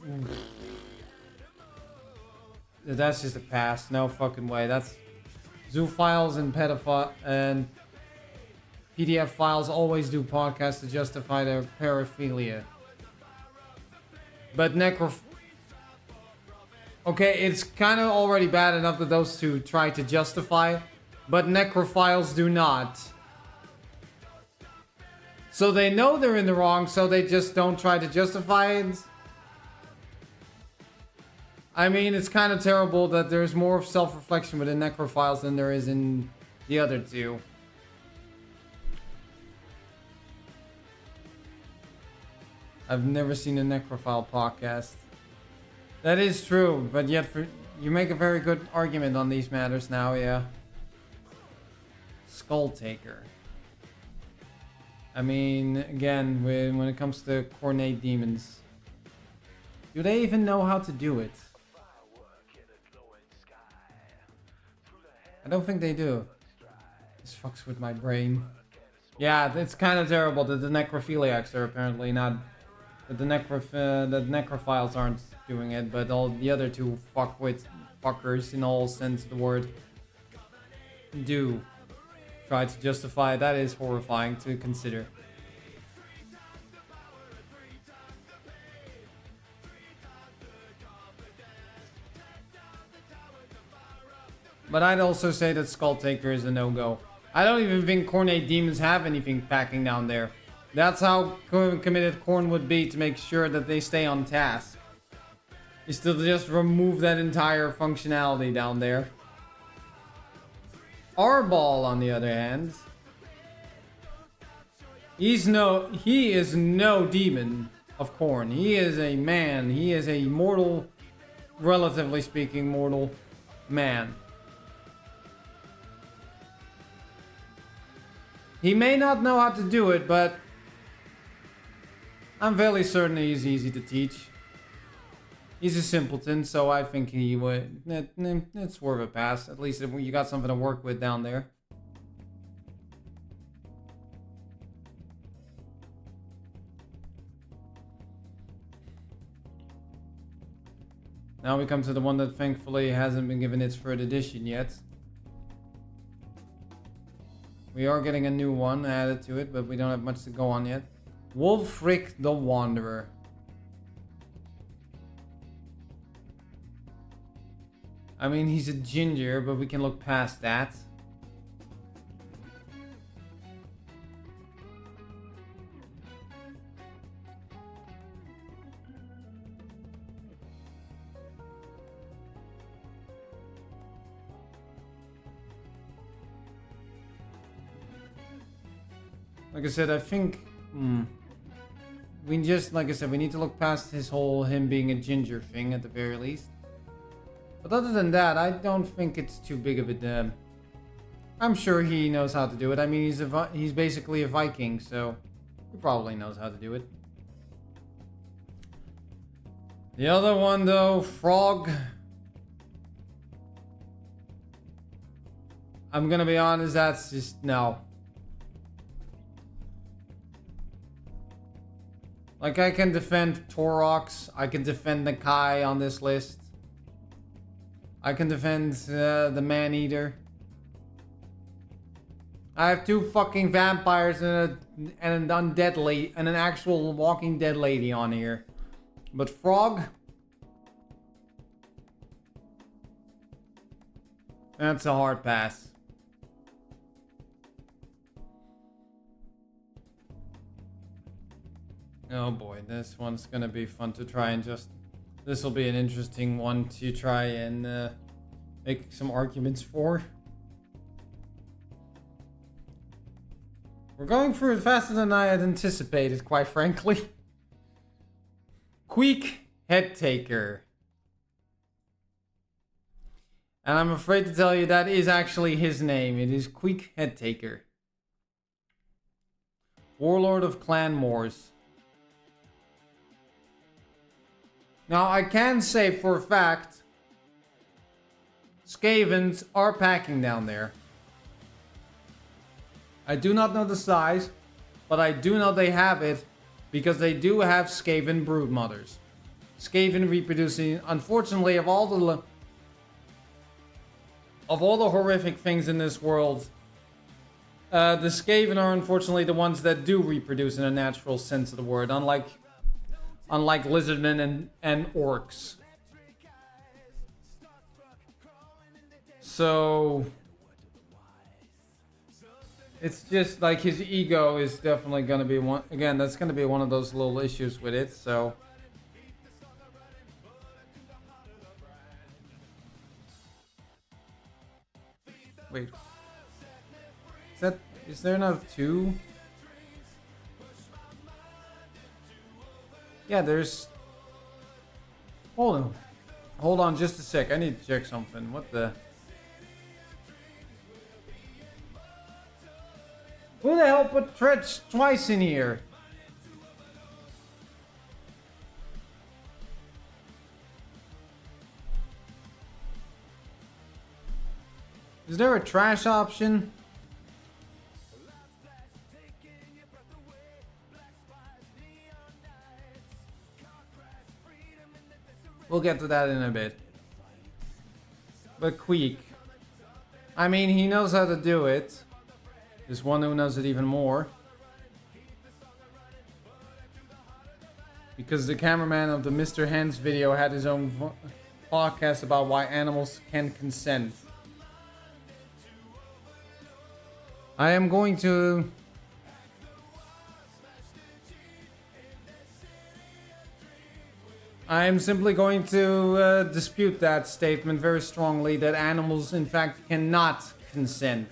That's just a pass. No fucking way. That's zoo files and and PDF files always do podcasts to justify their paraphilia. But okay, it's kind of already bad enough that those two try to justify, but necrophiles do not. So they know they're in the wrong, so they just don't try to justify it. I mean, it's kind of terrible that there's more self-reflection within necrophiles than there is in the other two. I've never seen a necrophile podcast. That is true, but yet you make a very good argument on these matters now, yeah. Skull Taker. I mean, again, when it comes to coordinate demons, do they even know how to do it? I don't think they do. This fucks with my brain. Yeah, it's kind of terrible that the necrophiliacs are apparently not... That the necrophiles aren't doing it, but all the other two fuckers, in all sense of the word, do try to justify. That is horrifying to consider. But I'd also say that Skull Taker is a no-go. I don't even think Coordinate Demons have anything packing down there. That's how committed Korn would be to make sure that they stay on task. Is to just remove that entire functionality down there. Arball, on the other hand, he is no demon of Korn. He is a man. He is a mortal, relatively speaking, mortal man. He may not know how to do it, but I'm fairly certain he's easy to teach. He's a simpleton, so I think he would. It's worth a pass. At least if you got something to work with down there. Now we come to the one that thankfully hasn't been given its third edition yet. We are getting a new one added to it, but we don't have much to go on yet. Wolfric the Wanderer. I mean, he's a ginger, but we can look past that. Like I said, I think... we just, like I said, we need to look past his whole him being a ginger thing at the very least. But other than that, I don't think it's too big of a... I'm sure he knows how to do it. I mean, he's basically a Viking, so he probably knows how to do it. The other one, though, Frog. I'm gonna be honest, that's just... no. Like, I can defend Torox, I can defend Nakai on this list. I can defend the Man-Eater. I have two fucking vampires and an undead lady, and an actual Walking Dead lady on here. But Frog? That's a hard pass. Oh boy, this one's gonna be fun to try and just... This will be an interesting one to try and make some arguments for. We're going through it faster than I had anticipated, quite frankly. Queek Head Taker. And I'm afraid to tell you that is actually his name. It is Queek Headtaker. Warlord of Clan Moors. Now, I can say for a fact, Skavens are packing down there. I do not know the size, but I do know they have it because they do have Skaven brood mothers. Skaven reproducing, unfortunately, of all the horrific things in this world, the Skaven are unfortunately the ones that do reproduce in a natural sense of the word, unlike lizardmen and orcs. So it's just like his ego is definitely going to be one. Again, that's going to be one of those little issues with it. So wait, is there now 2? Yeah, there's. Hold on just a sec. I need to check something. What the? Who the hell put Tretch twice in here? Is there a trash option? We'll get to that in a bit. But Queek. I mean, he knows how to do it. There's one who knows it even more. Because the cameraman of the Mr. Hands video had his own podcast about why animals can consent. I am going to... I am simply going to dispute that statement very strongly, that animals in fact cannot consent.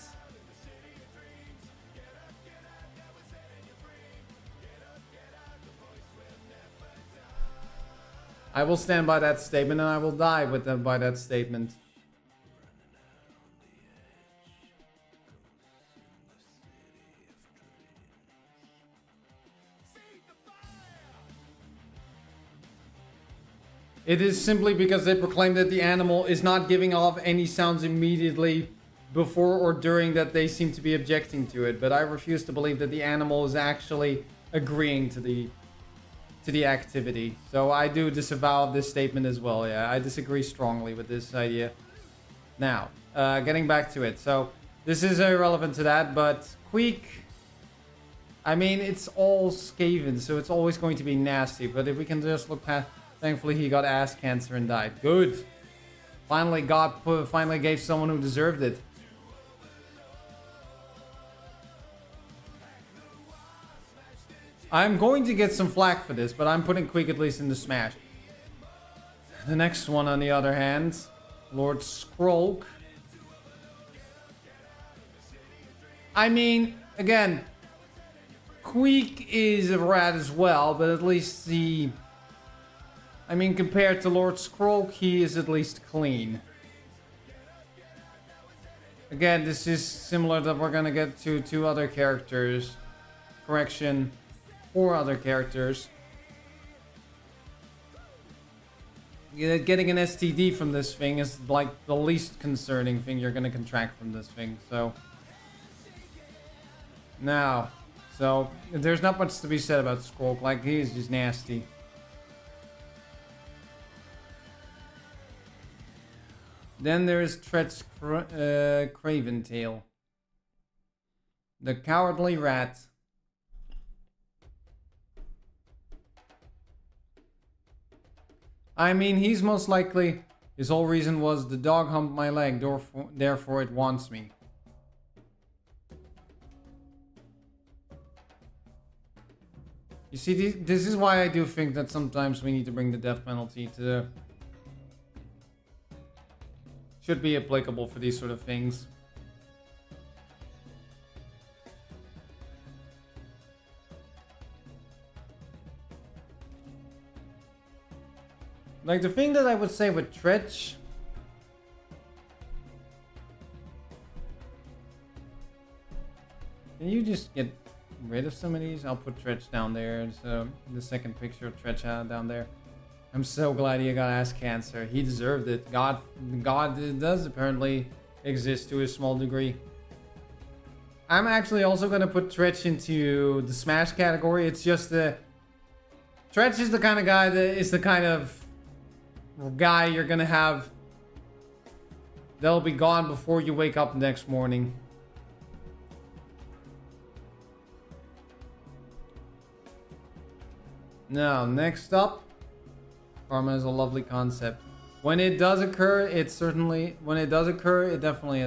I will stand by that statement and I will die by that statement. It is simply because they proclaim that the animal is not giving off any sounds immediately before or during that they seem to be objecting to it. But I refuse to believe that the animal is actually agreeing to the activity. So I do disavow this statement as well. Yeah, I disagree strongly with this idea. Now, getting back to it. So this is irrelevant to that, but Queek, I mean, it's all Skaven, so it's always going to be nasty. But if we can just look past... Thankfully, he got ass cancer and died. Good. Finally, God finally gave someone who deserved it. I'm going to get some flack for this, but I'm putting Queek at least in the smash. The next one, on the other hand, Lord Skrolk. I mean, again, Queek is a rat as well, but at least I mean, compared to Lord Skrolk, he is at least clean. Again, this is similar that we're gonna get to 2 other characters. Correction, 4 other characters. Getting an STD from this thing is like the least concerning thing you're gonna contract from this thing, so... Now, so, there's not much to be said about Skrolk, like, he is just nasty. Then there's Tret's Craventail. The Cowardly Rat. I mean, he's most likely... His whole reason was the dog humped my leg, therefore it wants me. You see, this is why I do think that sometimes we need to bring the death penalty to... Should be applicable for these sort of things. Like, the thing that I would say with Tretch you just get rid of some of these? I'll put Tretch down there. So the second picture of Tretch down there. I'm so glad he got ass cancer. He deserved it. God does apparently exist to a small degree. I'm actually also gonna put Tretch into the Smash category. It's just the Tretch is the kind of guy that is the kind of guy you're gonna have. They'll be gone before you wake up next morning. Now, next up, karma is a lovely concept. When it does occur, it definitely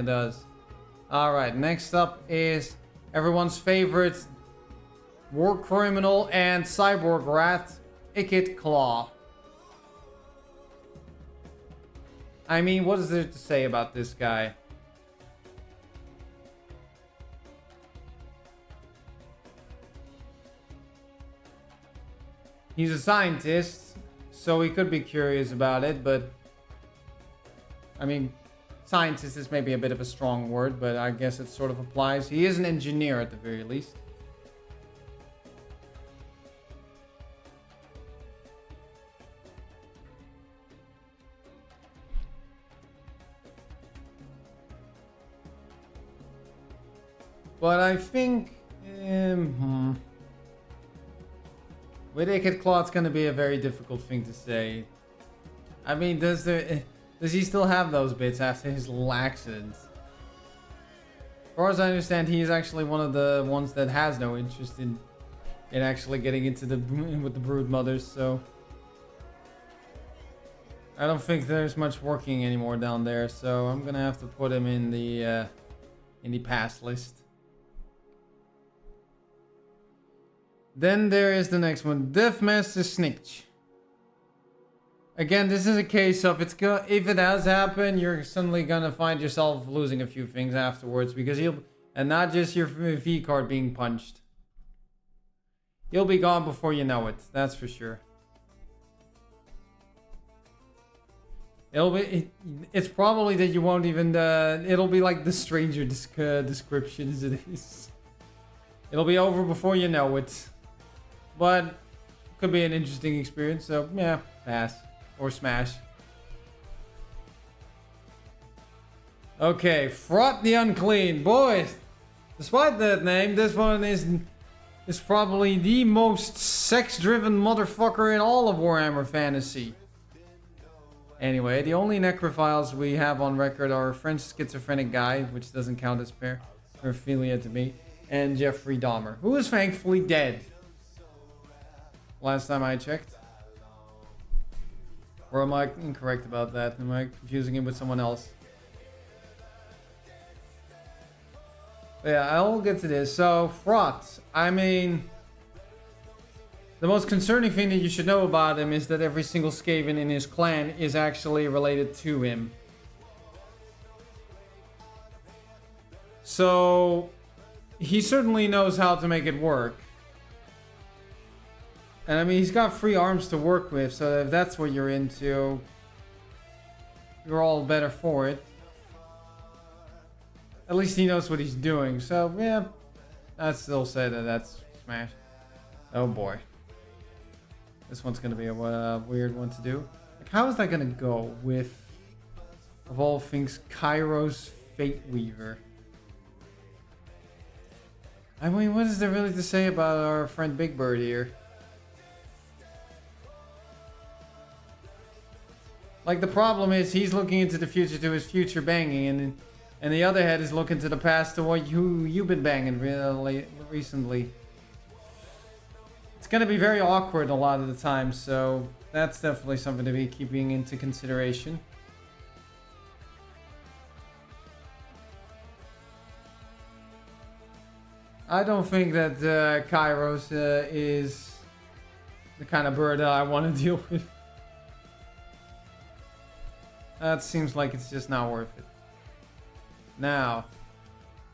does. Alright, next up is everyone's favorite war criminal and cyborg rat, Ikit Claw. I mean, what is there to say about this guy? He's a scientist, so he could be curious about it, but... I mean, scientist is maybe a bit of a strong word, but I guess it sort of applies. He is an engineer at the very least. But I think... with Ikit Claw, it's gonna be a very difficult thing to say. I mean, does he still have those bits after his little accident? As far as I understand, he is actually one of the ones that has no interest in actually getting into with the brood mothers, so... I don't think there's much working anymore down there, so I'm gonna have to put him in the pass list. Then there is the next one, Deathmaster Snitch. Again, this is a case of if it does happen, you're suddenly gonna find yourself losing a few things afterwards because and not just your V card being punched. You'll be gone before you know it. That's for sure. It's probably that you won't even. It'll be like the stranger description as it is. It'll be over before you know it. But could be an interesting experience, so yeah, pass. Or smash. Okay, Fraught the Unclean. Boys, despite that name, this one is probably the most sex-driven motherfucker in all of Warhammer Fantasy. Anyway, the only necrophiles we have on record are French schizophrenic guy, which doesn't count as paraphilia to me, and Jeffrey Dahmer, who is thankfully dead. Last time I checked. Or am I incorrect about that? Am I confusing him with someone else? But yeah, I'll get to this. So, Fraught. I mean... The most concerning thing that you should know about him is that every single Skaven in his clan is actually related to him. So... He certainly knows how to make it work. And I mean, he's got free arms to work with, so if that's what you're into, you're all better for it. At least he knows what he's doing, so yeah, I'd still say that that's smash. Oh boy. This one's gonna be a weird one to do. Like, how is that gonna go with, of all things, Kairos Fate Weaver? I mean, what is there really to say about our friend Big Bird here? Like, the problem is he's looking into the future to his future banging, and the other head is looking to the past to who you've been banging really recently. It's gonna be very awkward a lot of the time, so that's definitely something to be keeping into consideration. I don't think that Kairos is the kind of bird that I want to deal with. That seems like it's just not worth it. Now,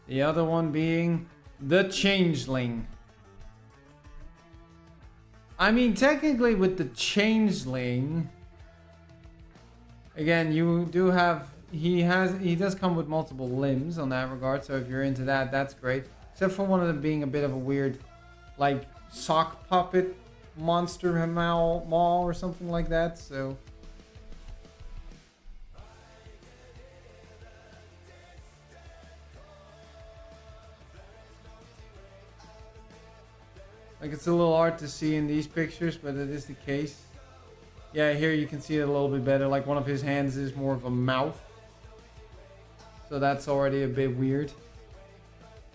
the other one being the Changeling. I mean, technically with the Changeling, again, you do have, he does come with multiple limbs on that regard, so if you're into that, that's great. Except for one of them being a bit of a weird, like, sock puppet monster mall or something like that, so... Like, it's a little hard to see in these pictures, but it is the case. Yeah, here you can see it a little bit better. Like, one of his hands is more of a mouth. So that's already a bit weird.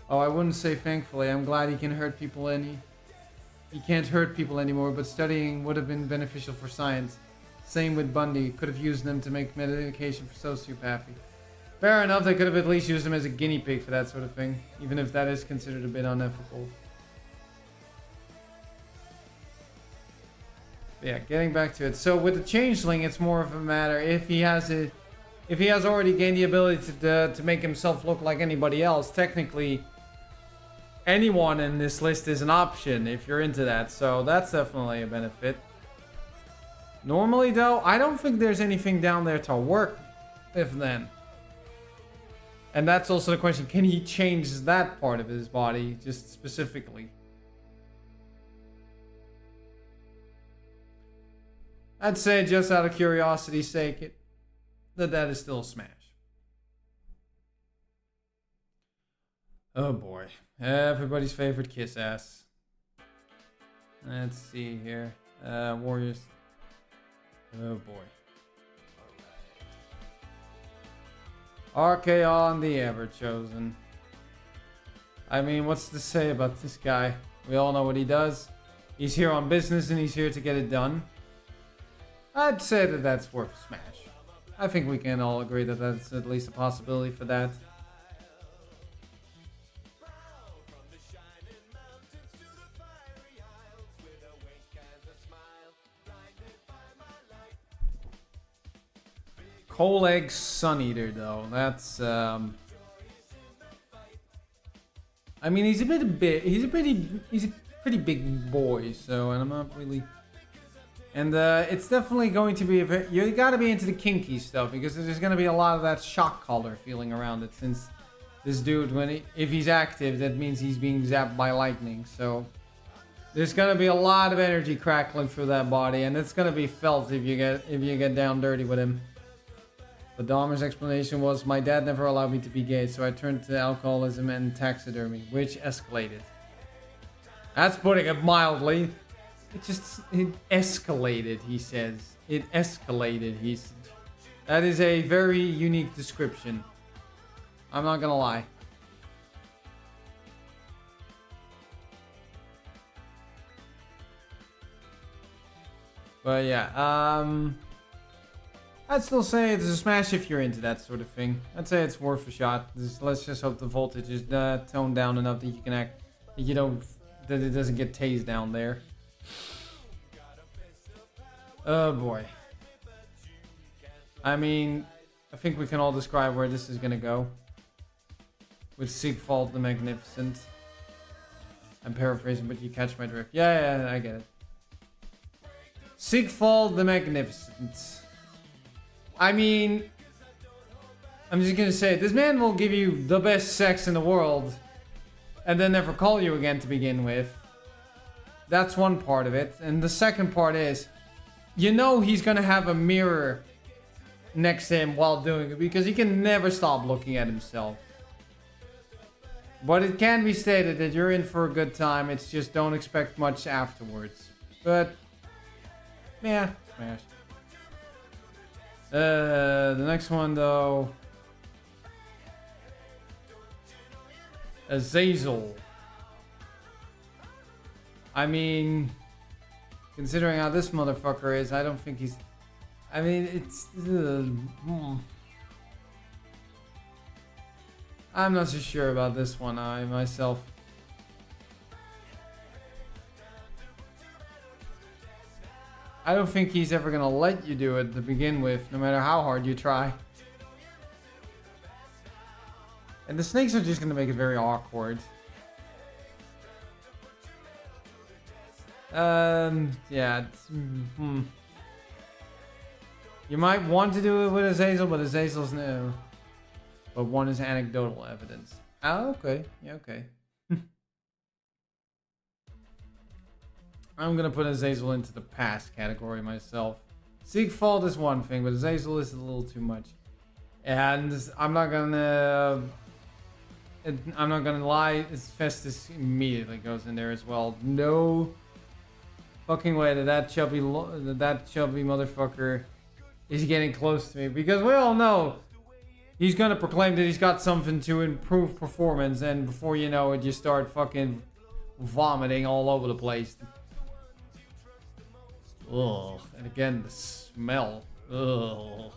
Oh, I wouldn't say thankfully. I'm glad he can hurt people He can't hurt people anymore, but studying would have been beneficial for science. Same with Bundy. Could have used them to make medication for sociopathy. Fair enough, they could have at least used him as a guinea pig for that sort of thing. Even if that is considered a bit unethical. Yeah, getting back to it. So with the changeling, it's more of a matter if he has already gained the ability to make himself look like anybody else. Technically, anyone in this list is an option if you're into that. So that's definitely a benefit. Normally, though, I don't think there's anything down there to work with then. And that's also the question: can he change that part of his body just specifically? I'd say just out of curiosity's sake, that is still a smash. Oh boy. Everybody's favorite kiss ass. Let's see here. Warriors. Oh boy. Archaon the Ever-Chosen. I mean, what's to say about this guy? We all know what he does. He's here on business and he's here to get it done. I'd say that that's worth a smash. I think we can all agree that that's at least a possibility for that. Coal Egg Sun Eater, though. That's I mean, he's a pretty big boy, so, and I'm not really. And it's definitely going to be you gotta be into the kinky stuff, because there's gonna be a lot of that shock collar feeling around it, since this dude, if he's active, that means he's being zapped by lightning. So there's gonna be a lot of energy crackling through that body, and it's gonna be felt if you get down dirty with him. But Dahmer's explanation was, my dad never allowed me to be gay, so I turned to alcoholism and taxidermy, which escalated. That's putting it mildly. It escalated, he says. It escalated, that is a very unique description. I'm not gonna lie. But yeah, I'd still say it's a smash if you're into that sort of thing. I'd say it's worth a shot. Let's just hope the voltage is toned down enough that you can that it doesn't get tased down there. Oh boy. I mean, I think we can all describe where this is gonna go. With Sigvald the Magnificent. I'm paraphrasing, but you catch my drift. Yeah, I get it. Sigvald the Magnificent. I mean, I'm just gonna say, this man will give you the best sex in the world and then never call you again to begin with. That's one part of it. And the second part is, you know he's gonna have a mirror next to him while doing it, because he can never stop looking at himself. But it can be stated that you're in for a good time. It's just don't expect much afterwards. But yeah, smash. The next one though, Azazel. I mean, considering how this motherfucker is, I don't think he's. I mean, it's. I'm not so sure about this one, myself. I don't think he's ever gonna let you do it to begin with, no matter how hard you try. And the snakes are just gonna make it very awkward. Yeah. You might want to do it with Azazel, but Azazel's no. But one is anecdotal evidence. Oh, okay. Yeah, okay. I'm gonna put Azazel into the past category myself. Siegfried is one thing, but Azazel is a little too much. And I'm not gonna lie, Festus immediately goes in there as well. No fucking way that chubby motherfucker is getting close to me, because we all know he's gonna proclaim that he's got something to improve performance, and before you know it, you start fucking vomiting all over the place. Ugh. And again, the smell. Ugh.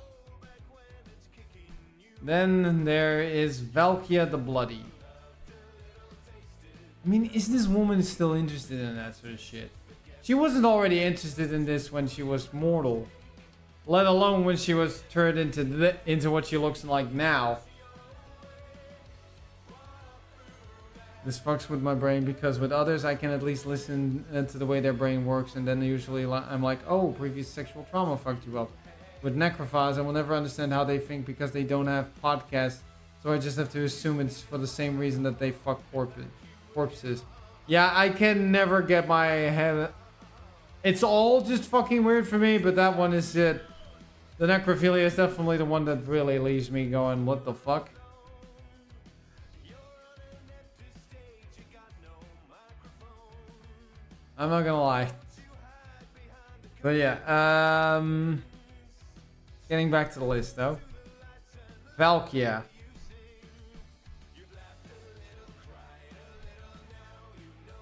Then there is Valkia the Bloody. I mean, is this woman still interested in that sort of shit? She wasn't already interested in this when she was mortal, let alone when she was turned into what she looks like now. This fucks with my brain, because with others I can at least listen to the way their brain works, and then usually I'm like, oh, previous sexual trauma fucked you up. With necrophiles, I will never understand how they think, because they don't have podcasts, so I just have to assume it's for the same reason that they fuck corpses. Yeah, I can never get my head... It's all just fucking weird for me, but that one is it. The necrophilia is definitely the one that really leaves me going, what the fuck? I'm not gonna lie. But yeah, getting back to the list though. Valkia.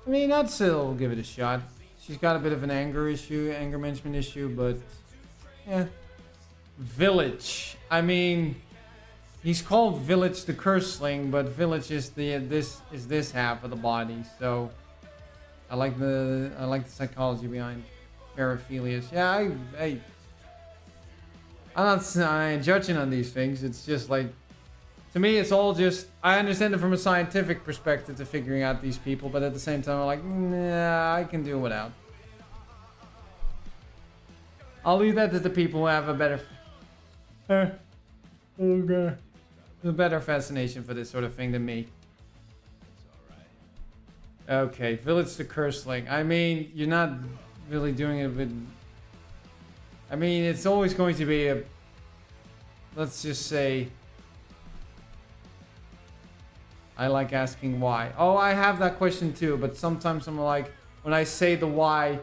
I mean, I'd still give it a shot. She's got a bit of an anger management issue, but yeah. Village. I mean, he's called Village the Curseling, but Village is this half of the body, so I like the psychology behind paraphilias. Yeah, I'm not judging on these things. It's just like, to me, it's all just, I understand it from a scientific perspective to figuring out these people, but at the same time, I'm like, nah, I can do without. I'll leave that to the people who have a better, a better fascination for this sort of thing than me. Okay, Village the Curseling. I mean, you're not really doing it with... I mean, it's always going to be a... Let's just say... I like asking why. Oh, I have that question too, but sometimes I'm like... When I say the why,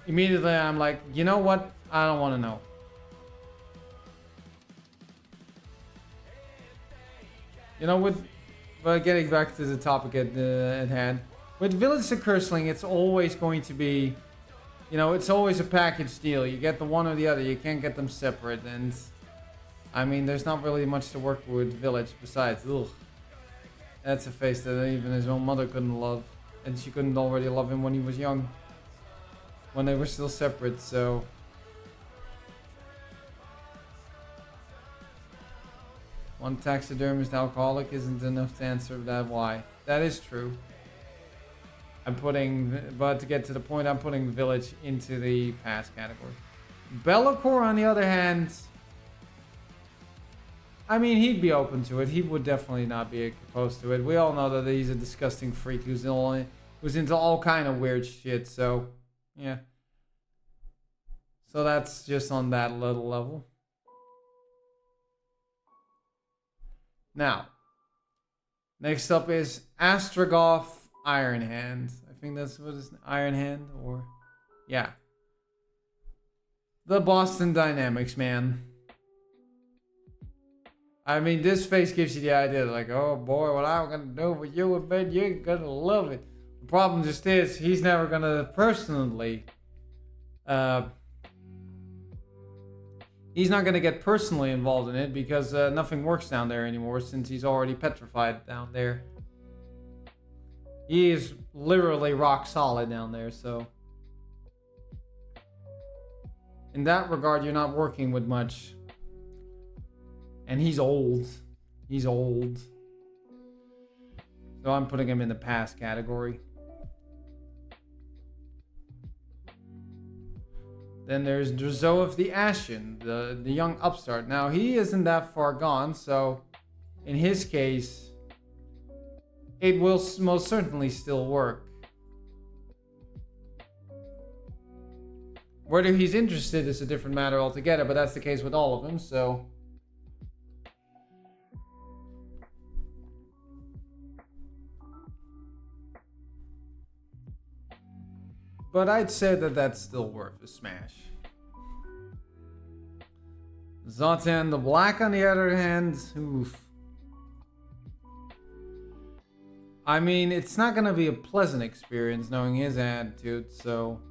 immediately I'm like, you know what? I don't want to know. You know, but getting back to the topic at hand... With Village the Curseling, it's always going to be, you know, it's always a package deal. You get the one or the other. You can't get them separate. And, I mean, there's not really much to work with Village besides, ugh. That's a face that even his own mother couldn't love. And she couldn't already love him when he was young. When they were still separate, so... One taxidermist alcoholic isn't enough to answer that why. That is true. But to get to the point, I'm putting Village into the past category. Be'lakor, on the other hand, I mean, he'd be open to it. He would definitely not be opposed to it. We all know that he's a disgusting freak who's into all kind of weird shit, so, yeah. So that's just on that little level. Now, next up is Astragoth Iron Hand. I think that's what is Iron Hand, or yeah. The Boston Dynamics, man. I mean, this face gives you the idea, like, oh boy, what I'm gonna do with you in bed, you're gonna love it. The problem just is, he's never gonna personally, he's not gonna get personally involved in it, because nothing works down there anymore, since he's already petrified down there. He is literally rock solid down there, so... In that regard, you're not working with much. And he's old. He's old. So I'm putting him in the past category. Then there's Drzoth the Ashen, the young upstart. Now, he isn't that far gone, so... In his case... It will most certainly still work. Whether he's interested is a different matter altogether, but that's the case with all of them, so... But I'd say that that's still worth a smash. Zoltan the Black, on the other hand, oof. I mean, it's not gonna be a pleasant experience knowing his attitude, so...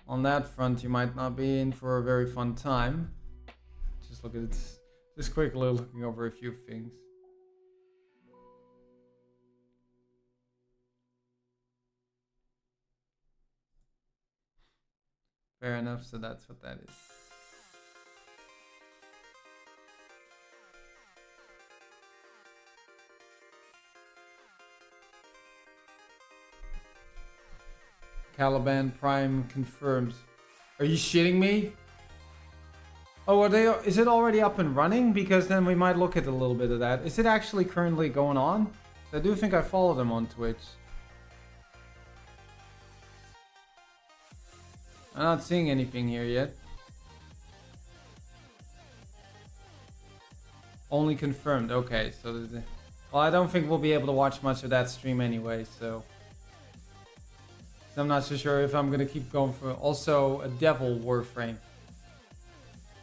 On that front, you might not be in for a very fun time. Just look at it. Just quickly looking over a few things. Fair enough, so that's what that is. Caliban Prime confirmed. Are you shitting me? Oh, is it already up and running? Because then we might look at a little bit of that. Is it actually currently going on? I do think I follow them on Twitch. I'm not seeing anything here yet. Only confirmed. Okay, so... Well, I don't think we'll be able to watch much of that stream anyway, so... I'm not so sure if I'm going to keep going for... Also, a Devil Warframe.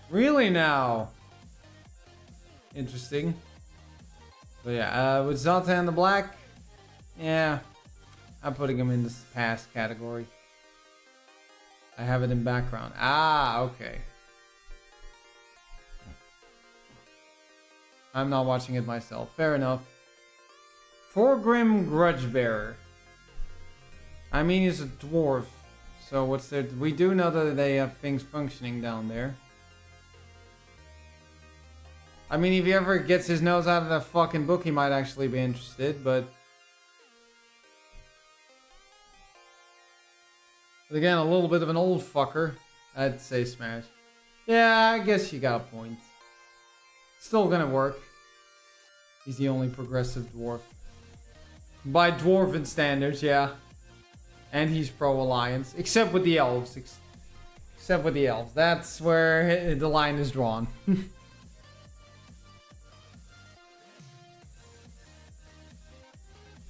Really now? Interesting. But yeah, with Zoltan the Black... Yeah, I'm putting him in this past category. I have it in background. Ah, okay. I'm not watching it myself. Fair enough. Forgrim Grudgebearer. I mean, he's a dwarf. So what's there? We do know that they have things functioning down there. I mean, if he ever gets his nose out of that fucking book, he might actually be interested, but... But again, a little bit of an old fucker. I'd say smash. Yeah, I guess you got a point. Still gonna work. He's the only progressive dwarf. By dwarven standards, yeah. And he's pro-alliance. Except with the elves. Except with the elves. That's where the line is drawn.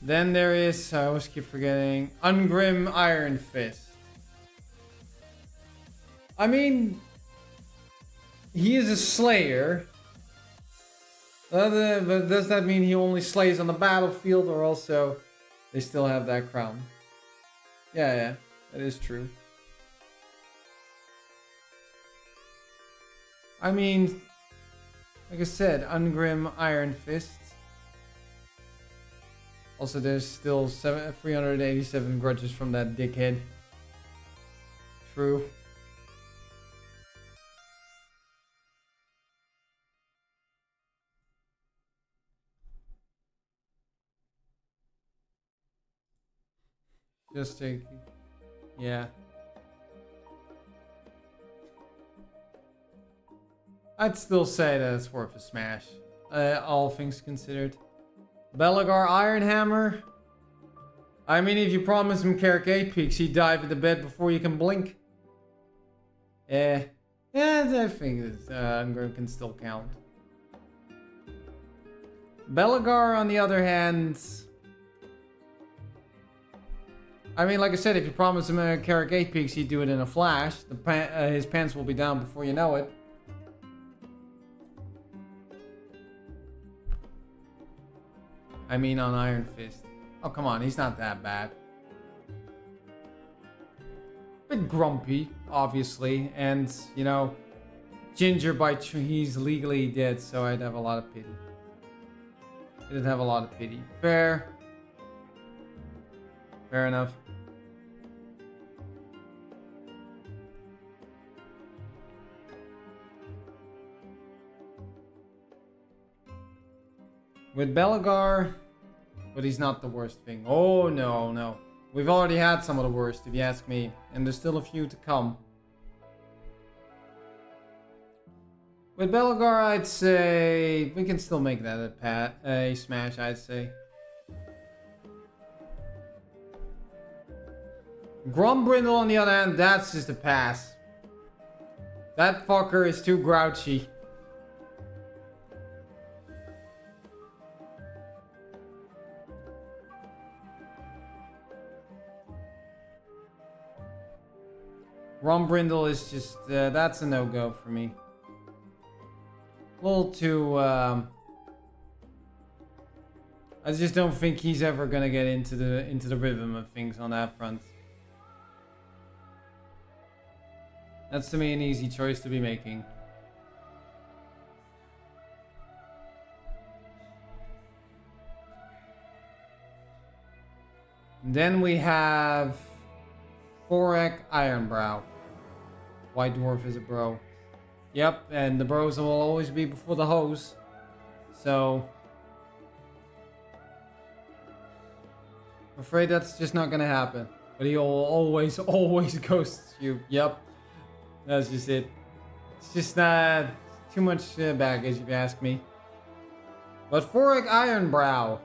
Then there is, I always keep forgetting, Ungrim Iron Fist. I mean, he is a slayer. But does that mean he only slays on the battlefield, or also they still have that crown? Yeah, that is true. I mean, like I said, Ungrim Iron Fist. Also, there's still 387 grudges from that dickhead. True. Just take... Yeah. I'd still say that it's worth a smash. All things considered. Belagar Ironhammer. I mean, if you promise him Carrick Apex, he'd dive into bed before you can blink. Yeah, I think Ungrim can still count. Belagar, on the other hand... I mean, like I said, if you promise him a Carrick Apex, he'd do it in a flash. His pants will be down before you know it. I mean, on Iron Fist. Oh, come on, he's not that bad. Bit grumpy, obviously, and, you know, Ginger he's legally dead, so I'd have a lot of pity. I'd have a lot of pity. Fair. Fair enough. With Belagar, but he's not the worst thing. Oh, no. We've already had some of the worst, if you ask me. And there's still a few to come. With Belagar, I'd say... We can still make that a smash, I'd say. Grumbrindle, on the other hand, that's just a pass. That fucker is too grouchy. Grumbrindle is just, that's a no-go for me. A little too, I just don't think he's ever gonna get into the rhythm of things on that front. That's to me an easy choice to be making. Then we have Forek Ironbrow. White Dwarf is a bro. Yep, and the bros will always be before the hoes. So I'm afraid that's just not gonna happen. But he'll always ghost you. Yep. That's just it. It's just too much baggage if you ask me. But Forek Ironbrow.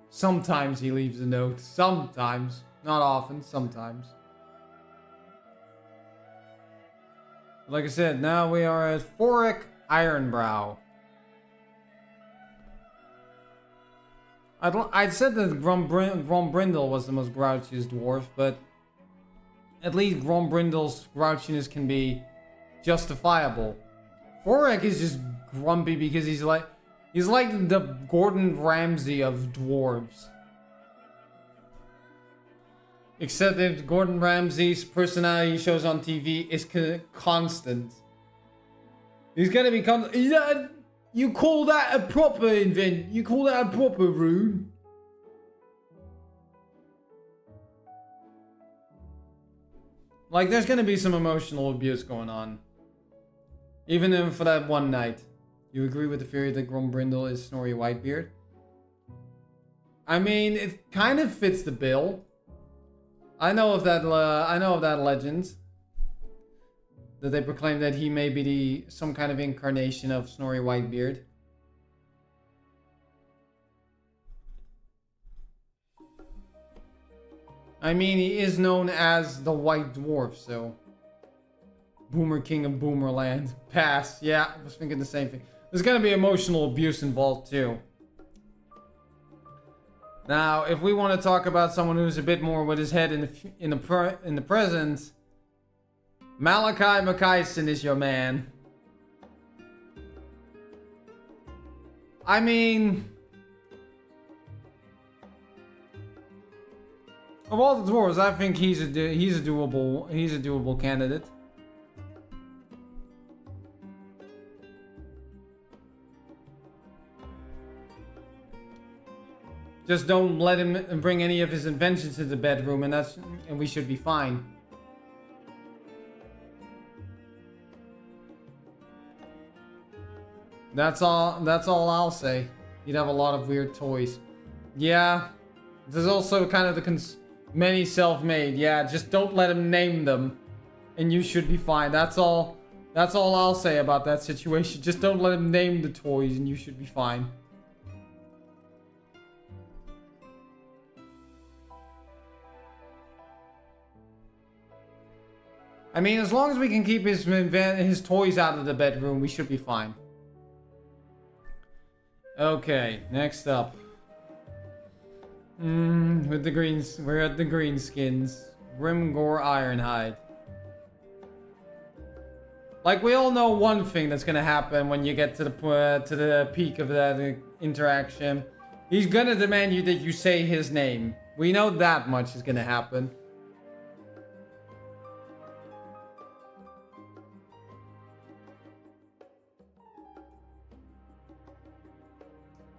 Sometimes he leaves a note. Sometimes. Not often. Sometimes. Like I said, now we are at Forek Ironbrow. I'd said that Grumbrindle was the most grouchiest dwarf, but at least Grumbrindle's grouchiness can be justifiable. Forek is just grumpy because he's like the Gordon Ramsay of dwarves. Except if Gordon Ramsay's personality shows on TV is constant. He's gonna be constant. You call that a proper invent? You call that a proper rune? Like, there's gonna be some emotional abuse going on. Even for that one night. You agree with the theory that Grumbrindle is Snorri Whitebeard? I mean, it kind of fits the bill. I know of that legend. That they proclaim that he may be some kind of incarnation of Snorri Whitebeard. I mean, he is known as the White Dwarf, so... Boomer King of Boomerland. Pass. Yeah, I was thinking the same thing. There's gonna be emotional abuse involved, too. Now, if we want to talk about someone who's a bit more with his head in the present... Malachi Mackayson is your man. I mean, of all the dwarves, I think he's a doable candidate. Just don't let him bring any of his inventions to the bedroom, and we should be fine. That's all I'll say. You'd have a lot of weird toys. Yeah. There's also kind of the many self-made. Yeah, just don't let him name them. And you should be fine. That's all I'll say about that situation. Just don't let him name the toys and you should be fine. I mean, as long as we can keep his toys out of the bedroom, we should be fine. Okay, next up. With the greens, we're at the greenskins. Grimgore Ironhide. Like, we all know one thing that's gonna happen when you get to the peak of that interaction. He's gonna demand that you say his name. We know that much is gonna happen.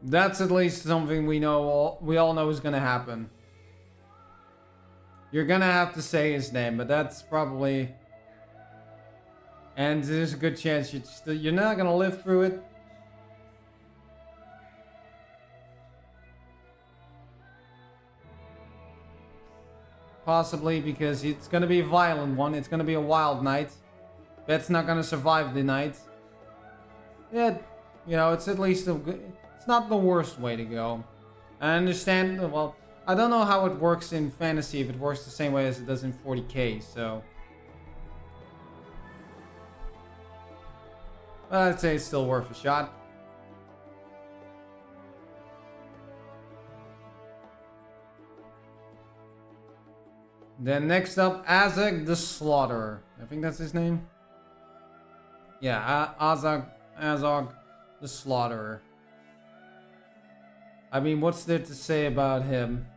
That's at least something we all know is gonna happen. You're gonna have to say his name, but that's probably... And there's a good chance you're not gonna live through it. Possibly because it's gonna be a violent one. It's gonna be a wild night. Bet's not gonna survive the night. Yeah, you know, it's at least That's not the worst way to go. I understand, well, I don't know how it works in fantasy, if it works the same way as it does in 40k, so... But I'd say it's still worth a shot. Then next up, Azag the Slaughterer. I think that's his name. Yeah, Azog the Slaughterer. I mean, what's there to say about him?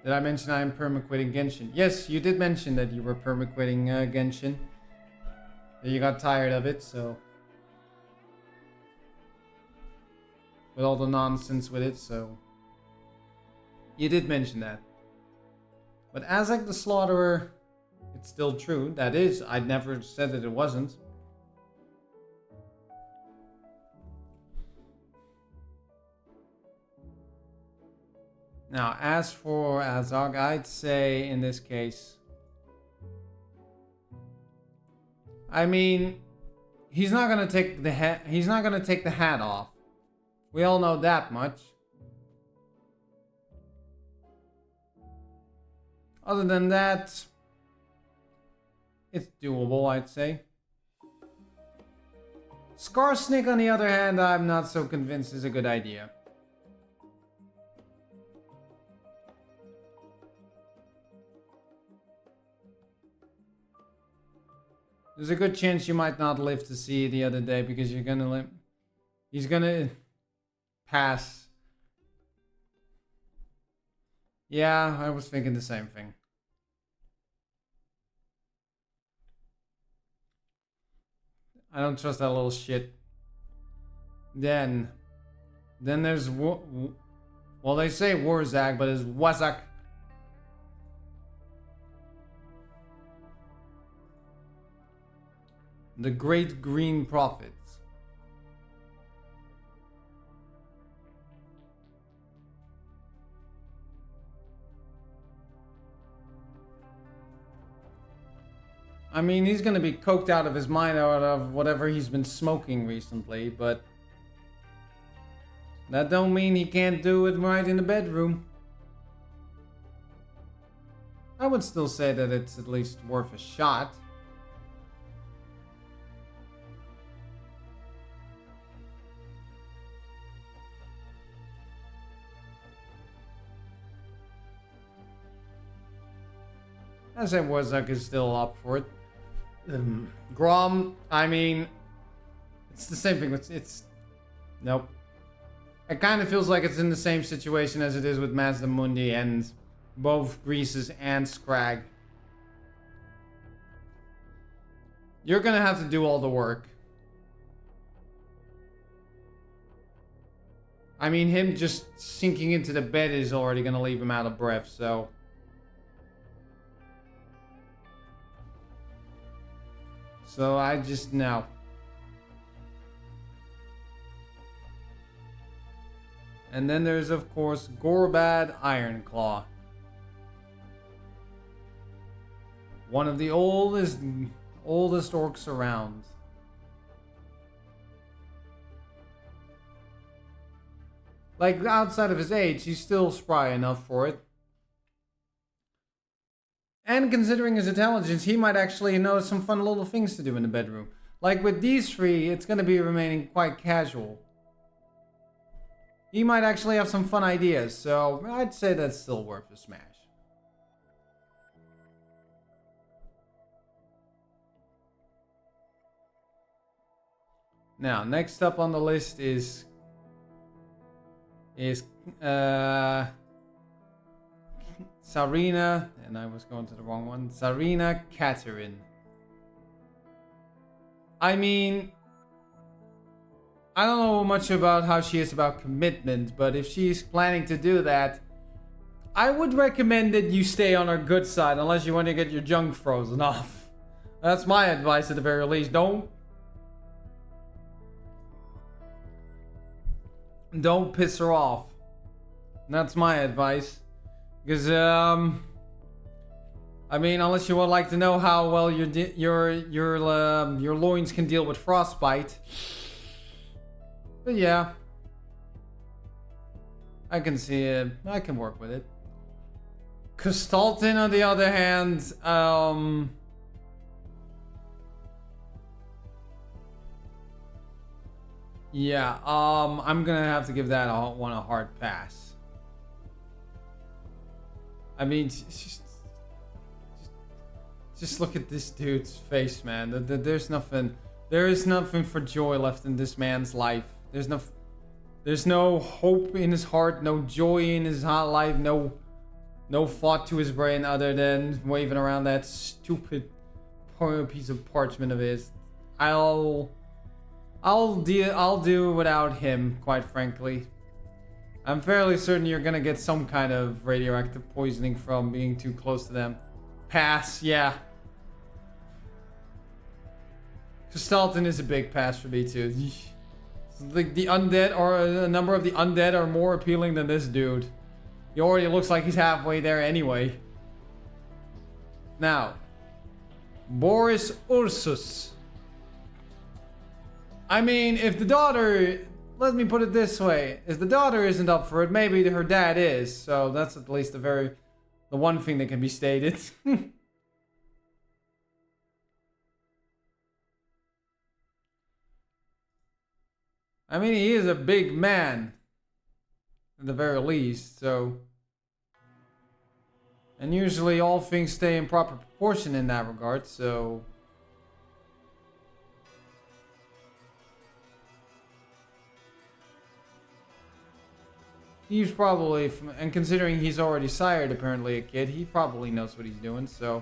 Did I mention I am permaquitting Genshin? Yes, you did mention that you were permaquitting Genshin. You got tired of it, so... With all the nonsense with it, so... You did mention that. But Azag the Slaughterer, it's still true. That is, I'd never said that it wasn't. Now, as for Azog, I'd say in this case... I mean, he's not gonna take the hat. He's not gonna take the hat off. We all know that much. Other than that, it's doable, I'd say. Scarsnick, on the other hand, I'm not so convinced is a good idea. There's a good chance you might not live to see the other day because you're gonna live. He's gonna pass. Yeah, I was thinking the same thing. I don't trust that little shit. Then there's well, they say Warzag, but it's Wazak. The Great Green Prophets. I mean, he's gonna be coked out of his mind out of whatever he's been smoking recently, but that don't mean he can't do it right in the bedroom. I would still say that it's at least worth a shot. I said Wozak is still up for it. Grom, I mean, it's the same thing. It's nope. It kind of feels like it's in the same situation as it is with Mazda Mundi and both Greases and Scrag. You're gonna have to do all the work. I mean, him just sinking into the bed is already gonna leave him out of breath, so... So I just know. And then there's of course Gorbad Ironclaw. One of the oldest orcs around. Like outside of his age, he's still spry enough for it. And considering his intelligence, he might actually know some fun little things to do in the bedroom. Like with these three, it's going to be remaining quite casual. He might actually have some fun ideas, so I'd say that's still worth a smash. Now, next up on the list is Sarina, and I was going to the wrong one. Sarina Katerin. I mean, I don't know much about how she is about commitment, but if she's planning to do that, I would recommend that you stay on her good side unless you want to get your junk frozen off. That's my advice at the very least. Don't piss her off. That's my advice. Because, I mean, unless you would like to know how well your loins can deal with frostbite. But yeah. I can see it. I can work with it. Costalton, on the other hand, yeah, I'm gonna have to give that one a hard pass. I mean, just look at this dude's face, man. There's nothing. There is nothing for joy left in this man's life. There's no hope in his heart, no joy in his hot life, no thought to his brain other than waving around that stupid piece of parchment of his. I'll do without him, quite frankly. I'm fairly certain you're gonna get some kind of radioactive poisoning from being too close to them. Pass, yeah. Costalton is a big pass for me too. Like the undead, or a number of the undead are more appealing than this dude. He already looks like he's halfway there anyway. Now, Boris Ursus. I mean, if the daughter, let me put it this way, if the daughter isn't up for it, maybe her dad is. So that's at least the one thing that can be stated. I mean, he is a big man, at the very least, so... And usually all things stay in proper proportion in that regard, so... He's probably, and considering he's already sired apparently a kid, he probably knows what he's doing, so...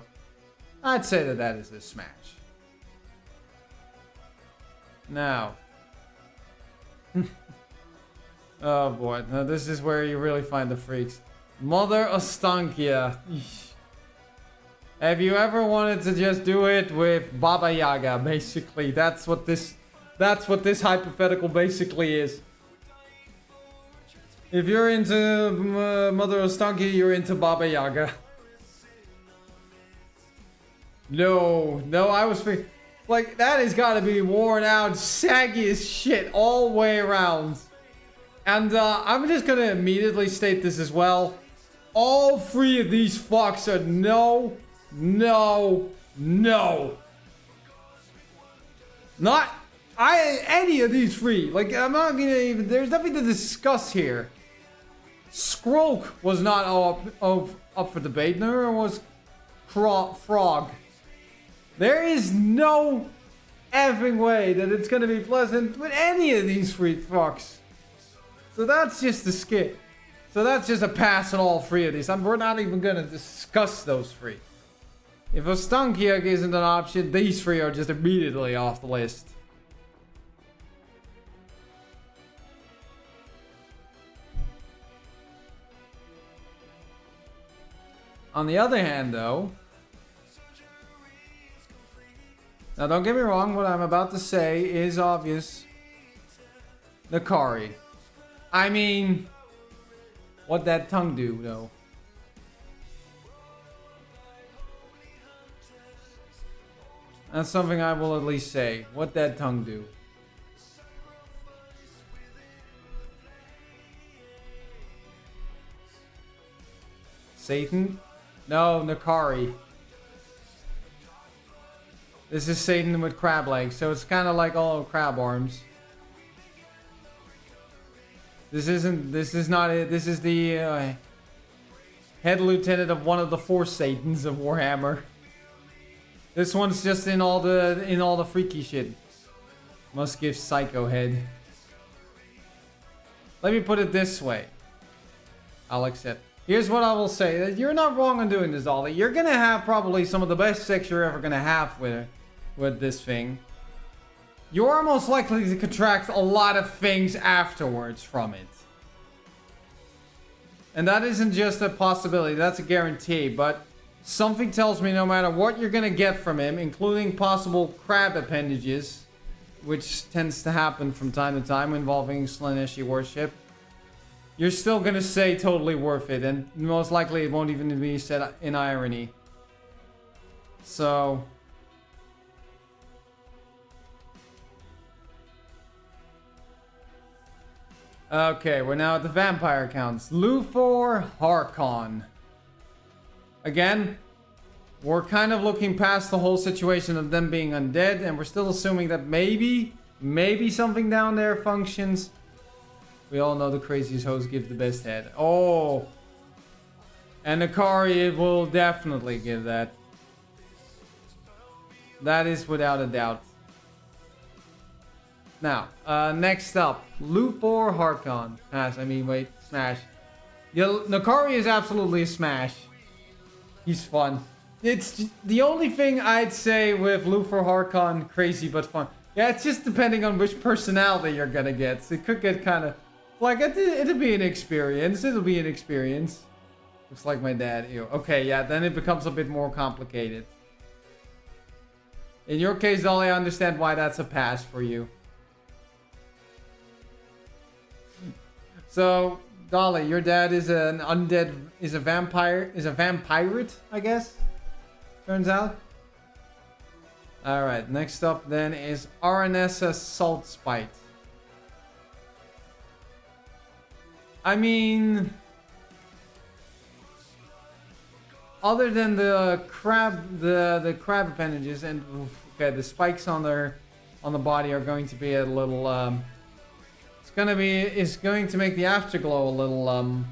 I'd say that is a smash. Now... Oh boy, now this is where you really find the freaks. Mother Ostankia. Have you ever wanted to just do it with Baba Yaga, basically? That's what this hypothetical basically is. If you're into Mother Ostankia, you're into Baba Yaga. No, I was thinking, like, that has got to be worn out, saggy as shit all the way around. And I'm just going to immediately state this as well. All three of these fucks are no. Not any of these three. Like, I'm not going to even, there's nothing to discuss here. Skroak was not up for debate, nor was Frog. There is no effing way that it's going to be pleasant with any of these three fucks. So that's just a skip. So that's just a pass on all three of these. We're not even going to discuss those three. If Ostankia isn't an option, these three are just immediately off the list. On the other hand, though... Now, don't get me wrong, what I'm about to say is obvious. Nakari. I mean, what'd that tongue do, though? That's something I will at least say. What'd that tongue do? Satan? No, Nakari. This is Satan with crab legs, so it's kind of like all crab arms. This is the head lieutenant of one of the 4 Satans of Warhammer. This one's just in all the freaky shit. Must give Psycho head. Let me put it this way. I'll accept. Here's what I will say. You're not wrong on doing this, Ollie. You're gonna have probably some of the best sex you're ever gonna have with this thing. You're most likely to contract a lot of things afterwards from it. And that isn't just a possibility, that's a guarantee. But something tells me no matter what you're gonna get from him, including possible crab appendages, which tends to happen from time to time involving Slaneshi worship, you're still gonna say totally worth it, and most likely it won't even be said in irony. So... Okay, we're now at the vampire counts. Luthor Harkon. Again, we're kind of looking past the whole situation of them being undead, and we're still assuming that maybe something down there functions. We all know the craziest host gives the best head. Oh! And Akari will definitely give that. That is without a doubt. Now, next up, Luthor Harkon. Smash. Yeah, Nakari is absolutely a smash. He's fun. It's the only thing I'd say with Luthor Harkon, crazy but fun. Yeah, it's just depending on which personality you're gonna get. So it could get kind of... Like, it'll be an experience. It'll be an experience. Looks like my dad. Ew. Okay, yeah, then it becomes a bit more complicated. In your case, Dolly, I understand why that's a pass for you. So, Dolly, your dad is an undead, is a vampirate, I guess? Turns out. Alright, next up then is Aranessa Saltspite. I mean... Other than the crab, the crab appendages and... Okay, the spikes on the body are going to be a little, It's going to make the afterglow a little,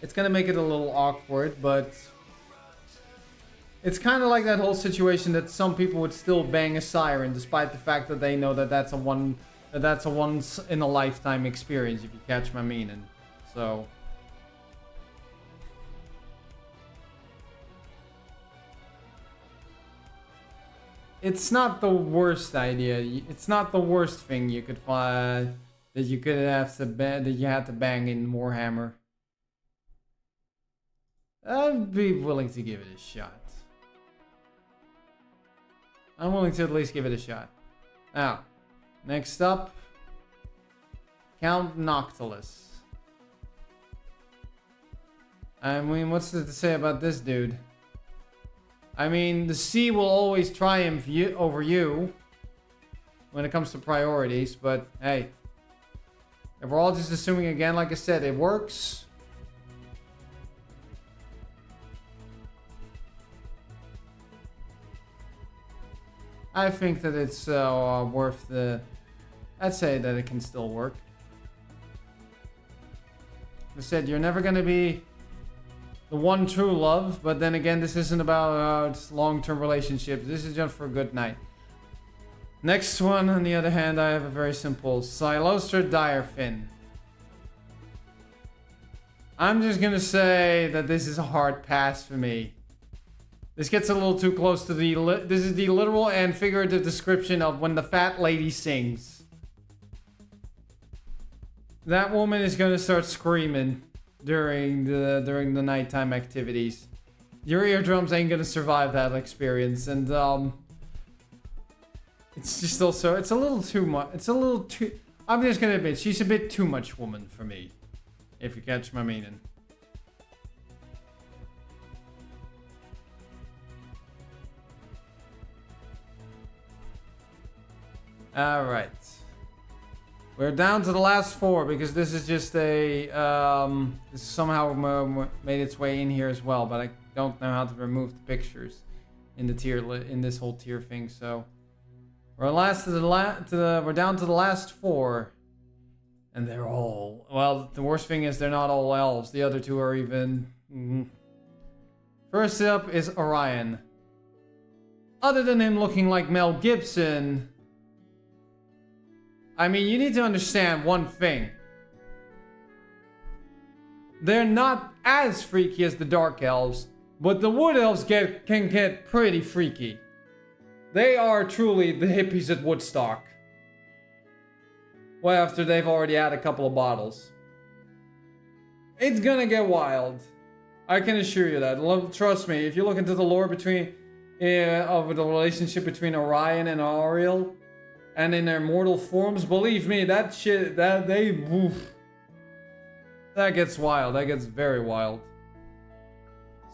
It's gonna make it a little awkward, but... It's kind of like that whole situation that some people would still bang a siren, despite the fact that they know that that's a once in a lifetime experience, if you catch my meaning. So... It's not the worst idea. It's not the worst thing you could find that you could have to that you had to bang in Warhammer. I'd be willing to give it a shot. I'm willing to at least give it a shot. Now, next up, Count Noctilus. I mean, what's there to say about this dude? I mean, the sea will always triumph over you when it comes to priorities, but hey, if we're all just assuming again, like I said, it works. I think that it's worth the... I'd say that it can still work. Like I said, you're never going to be the one true love, but then again, this isn't about long-term relationships. This is just for a good night. Next one, on the other hand, I have a very simple Silostra Direfin. I'm just gonna say that this is a hard pass for me. This gets a little too close to the... This is the literal and figurative description of when the fat lady sings. That woman is gonna start screaming during the nighttime activities. Your eardrums ain't gonna survive that experience, and it's just also, it's a little too much. It's a little too... I'm just gonna admit, she's a bit too much woman for me, if you catch my meaning. Alright. We're down to the last four because this is just a... this somehow made its way in here as well, but I don't know how to remove the pictures in the tier in this whole tier thing, so... We're down to the last four. And they're all... Well, the worst thing is they're not all elves. The other two are even... First up is Orion. Other than him looking like Mel Gibson... I mean, you need to understand one thing. They're not as freaky as the Dark Elves, but the Wood Elves can get pretty freaky. They are truly the hippies at Woodstock. Well, after they've already had a couple of bottles. It's gonna get wild. I can assure you that. Trust me, if you look into the lore between... of the relationship between Orion and Auriel... and in their mortal forms, believe me, that shit, that gets wild. That gets very wild.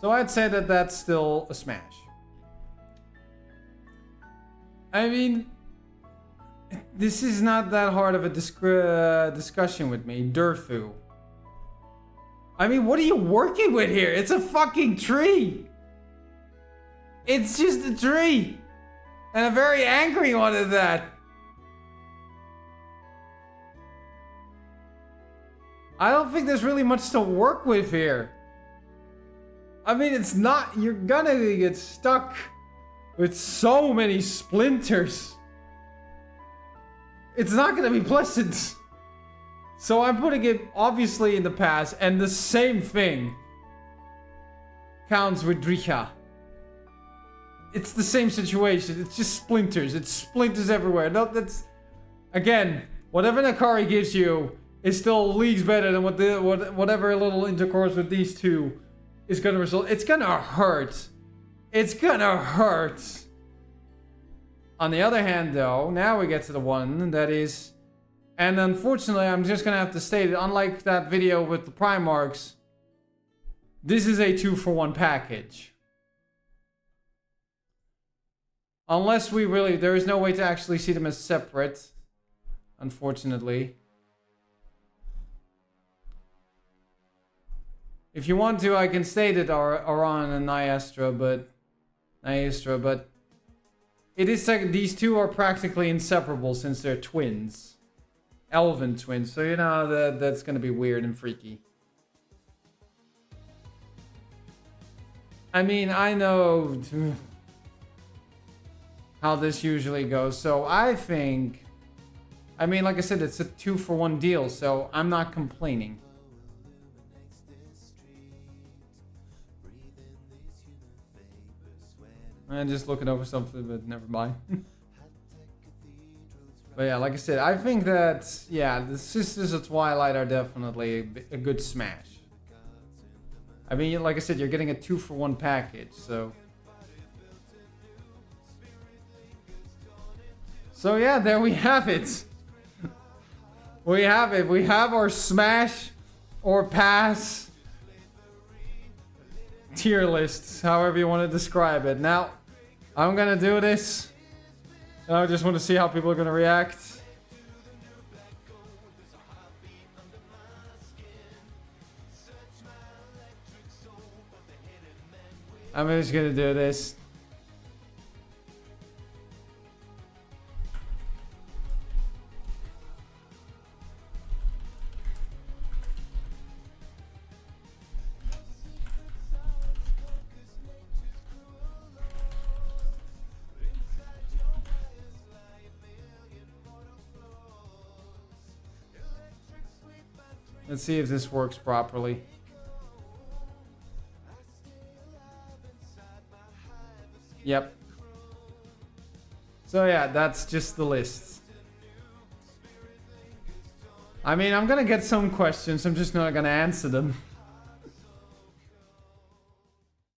So I'd say that that's still a smash. I mean, this is not that hard of a discussion with me, Durfu. I mean, what are you working with here? It's a fucking tree. It's just a tree. And a very angry one at that. I don't think there's really much to work with here. I mean, it's not... You're gonna get stuck with so many splinters. It's not gonna be pleasant. So I'm putting it obviously in the past, and the same thing counts with Dricha. It's the same situation. It's just splinters. It's splinters everywhere. No, that's... Again, whatever Nakari gives you is still leagues better than whatever little intercourse with these two is gonna result. It's gonna hurt. It's gonna hurt. On the other hand, though, now we get to the one that is... And unfortunately, I'm just gonna have to state it, unlike that video with the Primarchs, this is a 2-for-1 package. Unless we really... There is no way to actually see them as separate, unfortunately. If you want to, I can state it, Aran and Nyastra, but... It is these two are practically inseparable since they're twins. Elven twins, so you know that's gonna be weird and freaky. I mean, I know how this usually goes, so I think... I mean, like I said, it's a 2-for-1 deal, so I'm not complaining. I'm just looking over something, but never mind. But yeah, like I said, I think that, yeah, the Sisters of Twilight are definitely a good smash. I mean, like I said, you're getting a 2-for-1 package, so... So yeah, there we have it. We have it. We have our smash or pass tier lists, however you want to describe it. Now, I'm gonna do this. And I just want to see how people are gonna react. I'm just gonna do this. Let's see if this works properly. Yep. So yeah, that's just the list. I mean, I'm gonna get some questions, I'm just not gonna answer them.